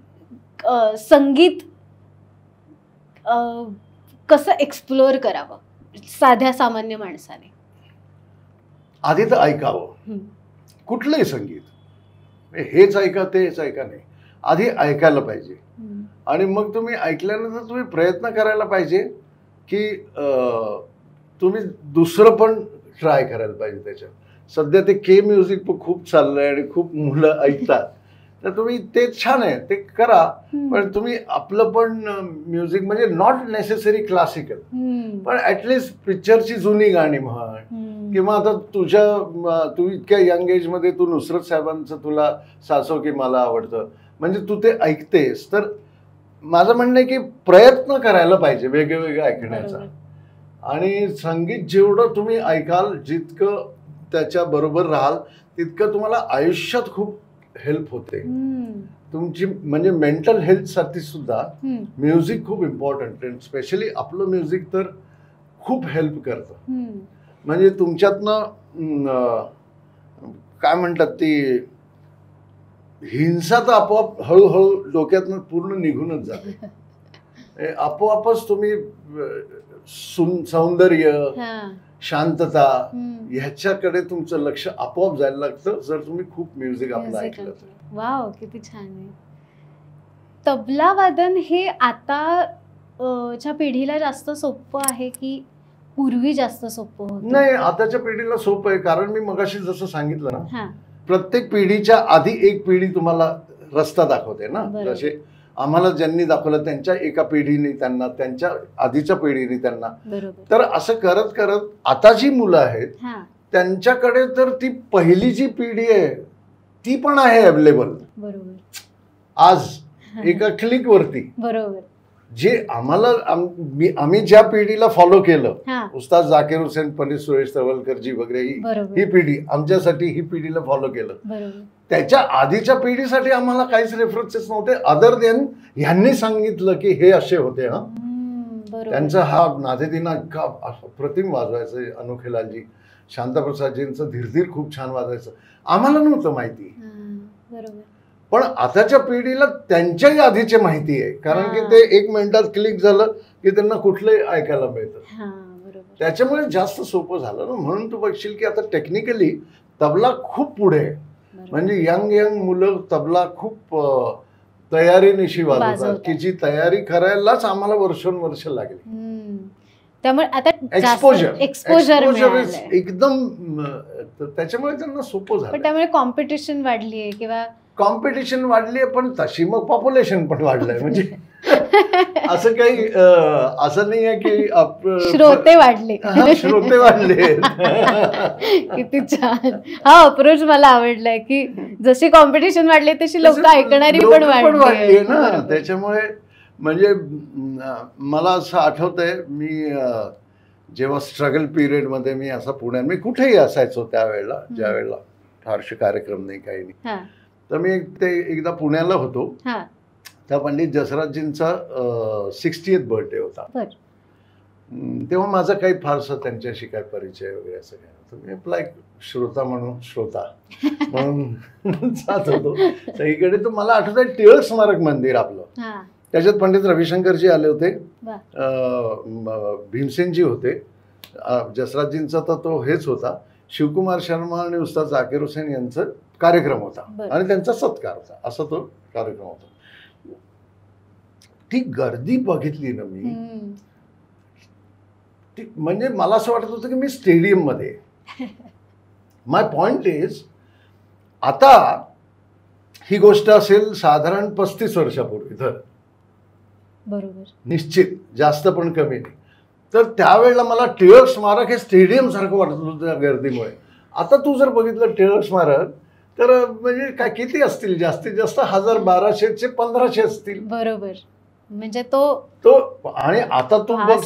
संगीत कसं एक्सप्लोअर करावं साध्या सामान्य माणसाने? आधी तर ऐकावं कुठलंही संगीत. हेच ऐका तेच ऐका नाही, आधी ऐकायला पाहिजे. आणि मग तुम्ही ऐकल्यानंतर तुम्ही प्रयत्न करायला पाहिजे की तुम्ही दुसरं पण ट्राय करायला पाहिजे त्याच्यात. सध्या ते के म्युझिक खूप चाललंय आणि खूप मुलं ऐकतात, तर तुम्ही ते छान आहे, ते करा. पण तुम्ही आपलं पण म्युझिक, म्हणजे नॉट नेसेसरी क्लासिकल, पण ऍटलिस्ट पिक्चरची जुनी गाणी म्हण. किंवा आता तू इतक्या यंग एज मध्ये तू नुसरत साहेबांचं तुला सासो की मला आवडतं, म्हणजे तू ते ऐकतेस. तर माझं म्हणणं आहे की प्रयत्न करायला पाहिजे वेगवेगळं ऐकण्याचा. आणि संगीत जेवढं तुम्ही ऐकाल, जितकं त्याच्या बरोबर राहाल, तितकं तुम्हाला आयुष्यात खूप हेल्प होते तुमची. म्हणजे मेंटल हेल्थ साठी सुद्धा म्युझिक खूप इम्पॉर्टंट आहे. स्पेशली आपलं म्युझिक तर खूप हेल्प करतं. म्हणजे तुमच्यातनं काय म्हणतात ती हिंसा तर आपोआप हळूहळू डोक्यातनं पूर्ण निघूनच जाते. आपोआपच तुम्ही सौंदर्य, शांतता ह्याच्याकडे तुमचं लक्ष आपोआप जायला लागतं जर तुम्ही खूप म्युझिक आपलं ऐकलं. वाव, किती छान आहे. तबला वादन हे आताच्या पिढीला जास्त सोपं आहे की पूर्वी जास्त सोपं होतं? नाही, आताच्या पिढीला सोपं आहे. कारण मी मगाशी जसं सांगितलं ना, प्रत्येक पिढीच्या आधी एक पिढी तुम्हाला रस्ता दाखवते ना. जसे आम्हाला ज्यांनी दाखवलं त्यांच्या एका पिढीने त्यांना, त्यांच्या आधीच्या पिढीने त्यांना. तर असं करत करत आता जी मुलं आहेत त्यांच्याकडे तर ती पहिली जी पिढी आहे ती पण आहे अवेलेबल बरोबर आज एका क्लिक वरती. बरोबर. जे आम्हाला आम्ही ज्या पिढीला फॉलो केलं, उस्ताद जाकीर हुसेन, पंडित सुरेश तवलकरजी वगैरे, ही पिढी आमच्यासाठी, ही पिढीला फॉलो केलं. त्याच्या आधीच्या पिढीसाठी आम्हाला काहीच रेफरन्सेस नव्हते अदर देन ह्यांनी सांगितलं की हे असे होते. त्यांचा हा नादेदिना इतका अप्रतिम वाजवायचं अनोखेलालजी, शांताप्रसादजींचं धीर खूप छान वाजायचं, आम्हाला नव्हतं माहिती. पण आताच्या पिढीला त्यांच्याही आधीची माहिती आहे, कारण की ते 1 मिनिटात क्लिक झालं की त्यांना कुठलंही ऐकायला मिळतं. त्याच्यामुळे जास्त सोपं झालं ना. म्हणून तू बघशील की आता टेक्निकली तबला खूप पुढे आहे. म्हणजे यंग मुलं तबला खूप तयारीनिशी वाजवतात, की जी तयारी करायलाच आम्हाला वर्षोनवर्ष लागली. त्यामुळे आता एक्सपोजर एकदम, त्याच्यामुळे त्यांना सोपं झालं. त्यामुळे कॉम्पिटिशन वाढली आहे, किंवा कॉम्पिटिशन वाढली आहे, पण तशी मग पॉप्युलेशन पण वाढलंय. म्हणजे असं काही असं नाही आहे की श्रोते वाढले. श्रोते वाढले. किती छान हा अप्रोच मला आवडलाय, की जशी कॉम्पिटिशन वाढली तशी लोक ऐकणारी पण वाढली ना. त्याच्यामुळे म्हणजे मला असं आठवतंय, मी जेव्हा स्ट्रगल पिरियड मध्ये मी असं पुण्यात, मी कुठेही असायचो त्यावेळेला, ज्या वेळेला फारसे कार्यक्रम नाही, काही नाही, तर मी एकदा पुण्याला होतो. त्या पंडित जसराजजींचा 60th बर्थडे होता. तेव्हा माझा काही फारसा त्यांच्याशी काय परिचय वगैरे असं काय नव्हतं. मी आपला एक श्रोता म्हणून जात होतो सगळीकडे. तर मला आठवतंय टिळक स्मारक मंदिर आपलं, त्याच्यात पंडित रविशंकरजी आले होते, भीमसेनजी होते, जसराजजींचा तर तो हेच होता, शिवकुमार शर्मा आणि उस्ताद जाकीर हुसेन यांचा कार्यक्रम होता आणि त्यांचा सत्कार होता, असा तो कार्यक्रम होता. ती गर्दी बघितली ना मी, म्हणजे मला असं वाटत होतं की मी स्टेडियम मध्ये. माय पॉइंट इज, आता ही गोष्ट असेल साधारण 35 वर्षापूर्वी, तर बरोबर निश्चित, जास्त पण कमी नाही. तर त्यावेळेला मला टिळक स्मारक हे स्टेडियम सारखं वाटत होतं त्या गर्दीमुळे. आता तू जर बघितलं टिळक स्मारक, तर म्हणजे काय किती असतील, जास्तीत जास्त 1000-1200 ते 1500 असतील. बरोबर. म्हणजे तो आणि आता तू बघ,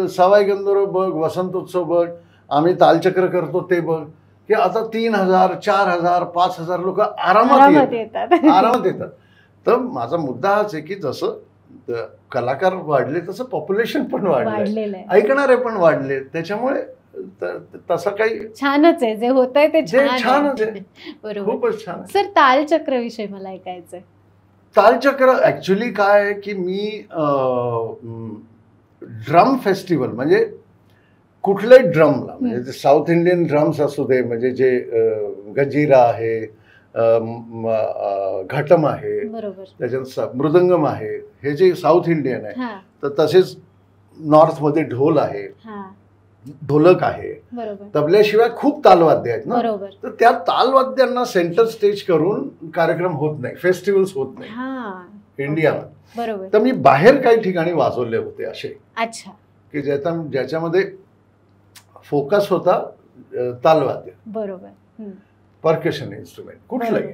सवाई गंधर्व बघ, वसंतोत्सव बघ, आम्ही तालचक्र करतो ते बघ, की आता 3000, 4000, 5000 लोक आरामात येतात. तर माझा मुद्दा हाच आहे की जसं कलाकार वाढले तसं पॉप्युलेशन पण वाढले, ऐकणारे पण वाढले. त्याच्यामुळे तसं काही छानच आहे, जे होतंय ते छानच आहे. बरोबर, खूपच छान. सर, तालचक्र विषयी मला ऐकायचंय. तालचक्र ऍक्च्युली काय आहे की मी ड्रम फेस्टिवल, म्हणजे कुठल्याही ड्रमला, म्हणजे साऊथ इंडियन ड्रम्स असू दे, म्हणजे जे गंजीरा आहे, घटम आहे, त्याच्यात मृदंगम आहे, हे जे साऊथ इंडियन आहे, तर तसेच नॉर्थ मध्ये ढोल आहे, ढोलक आहे, तबल्याशिवाय खूप तालवाद्य आहेत ना. तर त्या तालवाद्यांना सेंटर स्टेज करून कार्यक्रम होत नाही, फेस्टिवल्स होत नाही इंडियामध्ये. तर मी बाहेर काही ठिकाणी वाजवले होते असे, की ज्याच्यामध्ये फोकस होता तालवाद्य, बरोबर, परकशन इन्स्ट्रुमेंट कुठलंही.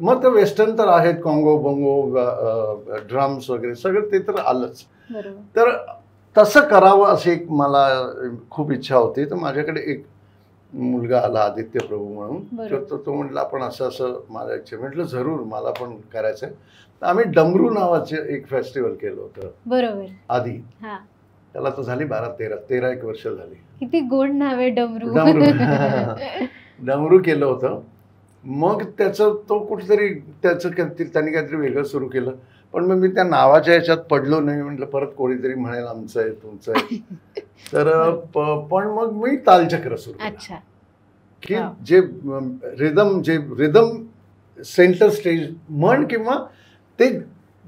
मग ते वेस्टर्न तर आहेत, कॉंगो बोंगो, ड्रम्स वगैरे सगळं ते तर आलंच. तर तसं करावं अशी एक मला खूप इच्छा होती. तर माझ्याकडे एक मुलगा आला, आदित्य प्रभू म्हणून, तो म्हटला आपण असं असं मला इच्छा. म्हटलं जरूर, मला पण करायचंय. तर आम्ही डमरू नावाचे एक फेस्टिवल केलं होतं, बरोबर, आधी. त्याला तर झाली 12-13 वर्ष झाली. किती गोड नाव आहे, डमरू. डमरू केलं होतं. मग त्याचं तो कुठेतरी त्यांनी काहीतरी वेगळं सुरू केलं, पण मग मी त्या नावाच्या याच्यात पडलो नाही. म्हटलं परत कोणीतरी म्हणेल आमचं आहे, तुमचं आहे. तर पण मग मी तालचक्र सुरू केलं, की जे रिदम सेंटर स्टेज म्हण, किंवा ते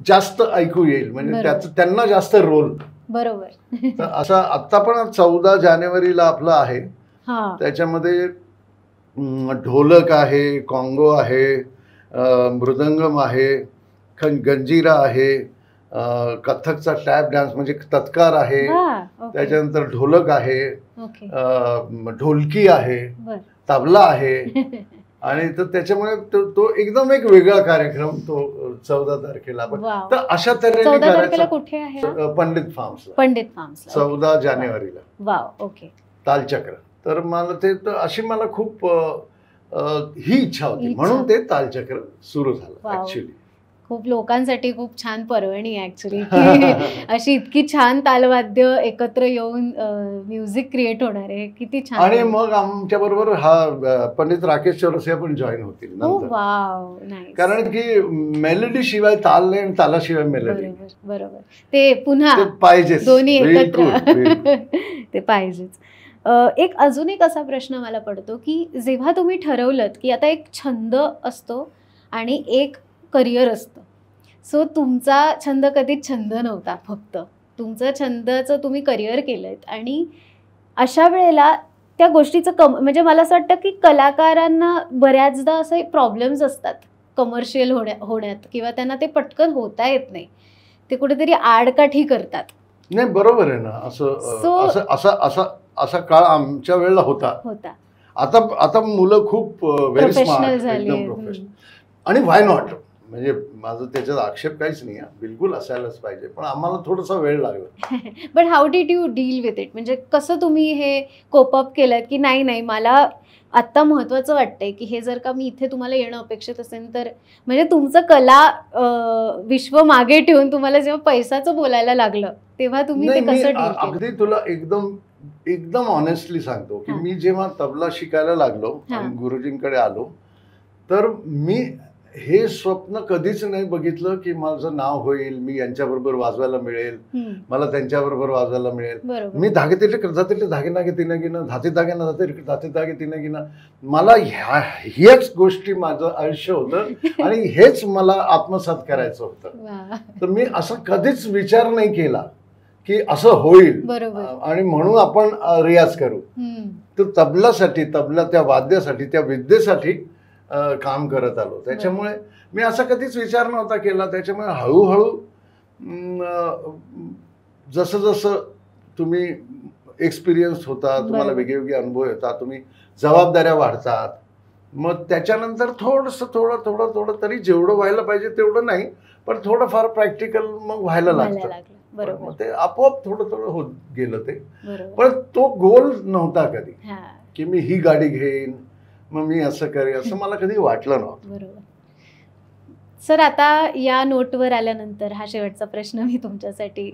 जास्त ऐकू येईल, म्हणजे त्याचं त्यांना जास्त रोल. बरोबर. असं आता पण 14 जानेवारीला आपलं आहे, त्याच्यामध्ये ढोलक आहे, कॉंगो आहे, मृदंगम आहे, गंजीरा आहे, कथकचा टॅप डान्स म्हणजे तत्कार आहे, त्याच्यानंतर ढोलक आहे, ढोलकी आहे, तबला आहे, आणि तर त्याच्यामुळे तो एकदम एक वेगळा कार्यक्रम तो 14 तारखेला. तर अशा तऱ्हेने करायचा. कुठे आहे? पंडित फार्म्स 14 जानेवारीला. Wow, okay. तालचक्र. तर मला ते अशी मला खूप ही इच्छा होती, म्हणून ते तालचक्र सुरू झालं ऍक्च्युली. खूप लोकांसाठी खूप छान पर्वणी ऍक्च्युली, अशी इतकी छान तालवाद्य एकत्र येऊन म्युझिक क्रिएट होणार आहे, किती छान. आणि मग आमच्या बरोबर हा पंडित राकेश चौरसिया पण जॉईन होतील नंतर. कारण की मेलोडी शिवाय ताल नाही आणि तालाशिवाय मेलोडी. बरोबर, ते पुन्हा पाहिजे, दोन्ही एकत्र ते पाहिजेच. एक अजून एक असा प्रश्न मला पडतो की जेव्हा तुम्ही ठरवलं की आता एक छंद असतो आणि एक करिअर असतं, सो तुमचा छंद कधीच छंद नव्हता, फक्त तुमचं छंदाचं तुम्ही करिअर केलंत, आणि अशा वेळेला त्या गोष्टीचं म्हणजे मला असं वाटतं की कलाकारांना बऱ्याचदा असे प्रॉब्लेम्स असतात कमर्शियल होण्यात किंवा त्यांना ते पटकन होता येत नाही, ते कुठेतरी आडकाठी करतात. नाही, बरोबर आहे ना. असा काळ आमच्या वेळेला होता. आता मुलं खूप व्हेरी स्मार्ट, एकदम प्रोफेशनल. आणि व्हाय नॉट, म्हणजे माझं त्याच्यात आक्षेप काहीच नाही, बिलकुल असायलाच पाहिजे, पण आम्हाला थोडासा वेळ लागला. But how did you deal with it? म्हणजे कसं तुम्ही हे कोप अप केलं की नाही मला आत्ता महत्त्वाचं वाटतंय की हे जर का मी इथे तुम्हाला येणं अपेक्षित असेल तर, म्हणजे तुमचं कला विश्व मागे ठेवून तुम्हाला जेव्हा पैशाचं बोलायला लागलं तेव्हा तुम्ही ते कसं डील केलं? अगदी तुला एकदम ऑनेस्टली सांगतो की मी जेव्हा तबला शिकायला लागलो आणि गुरुजींकडे आलो, तर मी हे स्वप्न कधीच नाही बघितलं की माझं नाव होईल, मी यांच्याबरोबर वाजवायला मिळेल, मला त्यांच्याबरोबर वाजवायला मिळेल. मी धागे धागे तिने गिना, मला ह्याच गोष्टी माझं आयुष्य होतं आणि हेच मला आत्मसात करायचं होतं. तर मी असं कधीच विचार नाही केला की असं होईल आणि म्हणून आपण रियाज करू. तर तबल्यासाठी, त्या वाद्यासाठी, त्या विद्येसाठी काम करत आलो. त्याच्यामुळे मी असा कधीच विचार नव्हता केला. त्याच्यामुळे हळूहळू जसं जसं तुम्ही एक्सपिरियन्स होता, तुम्हाला वेगवेगळे अनुभव येतात, तुम्ही जबाबदाऱ्या वाढतात, मग त्याच्यानंतर थोडं तरी जेवढं व्हायला पाहिजे तेवढं नाही, पण थोडंफार प्रॅक्टिकल मग व्हायला लागतं. मग ते आपोआप थोडं होत गेलं ते. पण तो गोल नव्हता कधी की मी ही गाडी घेईन, मग मी असं करेन, असं मला कधी वाटलं नव्हतं. बरोबर. सर, आता या नोटवर आल्यानंतर हा शेवटचा प्रश्न मी तुमच्यासाठी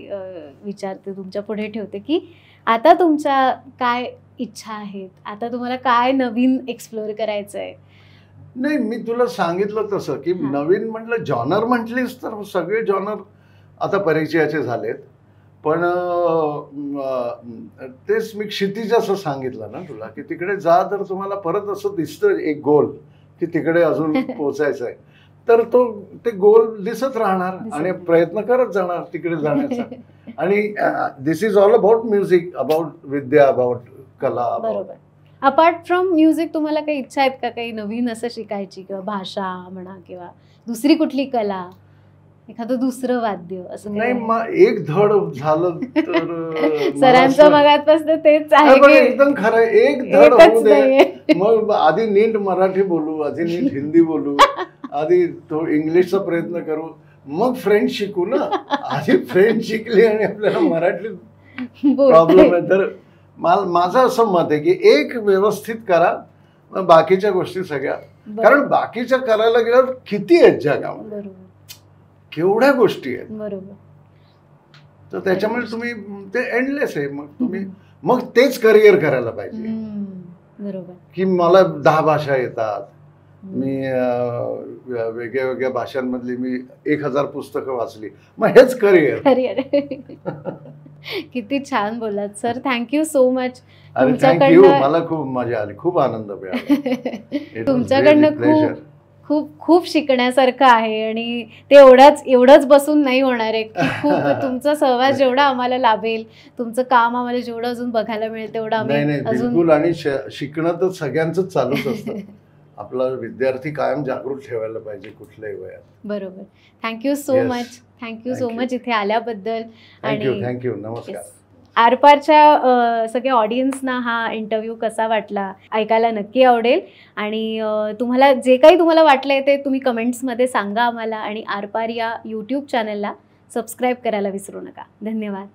विचारते, तुमच्या पुढे ठेवते की आता तुमच्या काय इच्छा आहेत, आता तुम्हाला काय नवीन एक्सप्लोर करायचं आहे? नाही, मी तुला सांगितलं तसं की नवीन म्हटलं, जॉनर म्हटलीस तर सगळे जॉनर आता परिचयाचे झालेत, पण तेच मी क्षितिज असं सांगितलं ना तुला की तिकडे जा तर तुम्हाला परत असं दिसतं एक गोल की तिकडे अजून पोचायचं आहे, तर ते गोल दिसत राहणार आणि प्रयत्न करत जाणार तिकडे जाण्याचा. आणि this is all about music, about विद्या, अबाउट कला. बरोबर. अपार्ट फ्रॉम म्युझिक तुम्हाला काही इच्छा आहेत का, काही नवीन असं शिकायची, किंवा भाषा म्हणा किंवा दुसरी कुठली कला, एखादं दुसरं वाद्य असं? नाही, मग एक धड झालं तर सरांचं मगातपासून तेच आहे, एकदम खरं, एक धड होऊ दे. मग आधी नीट मराठी बोलू, आधी नीट हिंदी बोलू, आधी तो इंग्लिशचा प्रयत्न करू, मग फ्रेंच शिकू ना. आधी फ्रेंच शिकली आणि आपल्याला मराठी प्रॉब्लेम आहे. तर माझं असं मत आहे की एक व्यवस्थित करा, मग बाकीच्या गोष्टी सगळ्या, कारण बाकीच्या करायला गेल्यावर किती आहेत जगामध्ये, केवढ्या गोष्टी आहेत. बरोबर. तर त्याच्यामुळे तुम्ही ते एंडलेस आहे. मग तुम्ही मग तेच करिअर करायला पाहिजे. बरोबर. की मला 10 भाषा येतात, मी वेगळ्या वेगळ्या भाषांमधली मी 1000 पुस्तकं वाचली, मग हेच करिअर. किती छान बोललात sir, thank you so much. Thank you, मला खूप मजा आली, खूप आनंद मिळाला. तुमच्याकडनं खूप शिकण्यासारखं आहे आणि ते एवढंच बसून नाही होणार आहे. खूप तुमचा सहवास जेवढा आम्हाला लाभेल, तुमचं काम आम्हाला जेवढं अजून बघायला मिळेल तेवढं आम्ही बिलकुल. आणि शिकणं तर सगळ्यांचं चालूच असतं. आपला विद्यार्थी कायम जागृत ठेवायला पाहिजे कुठल्याही वयात. बरोबर. थँक्यू सो मच इथे आल्याबद्दल. थँक्यू. नमस्कार. आरपारच्या सगळ्या ऑडियन्सना हा इंटरव्ह्यू कसा वाटला ऐकायला नक्की आवडेल. आणि तुम्हाला जे काही तुम्हाला वाटलंय ते तुम्ही कमेंट्समध्ये सांगा आम्हाला. आणि आरपार या यूट्यूब चॅनलला सबस्क्राईब करायला विसरू नका. धन्यवाद.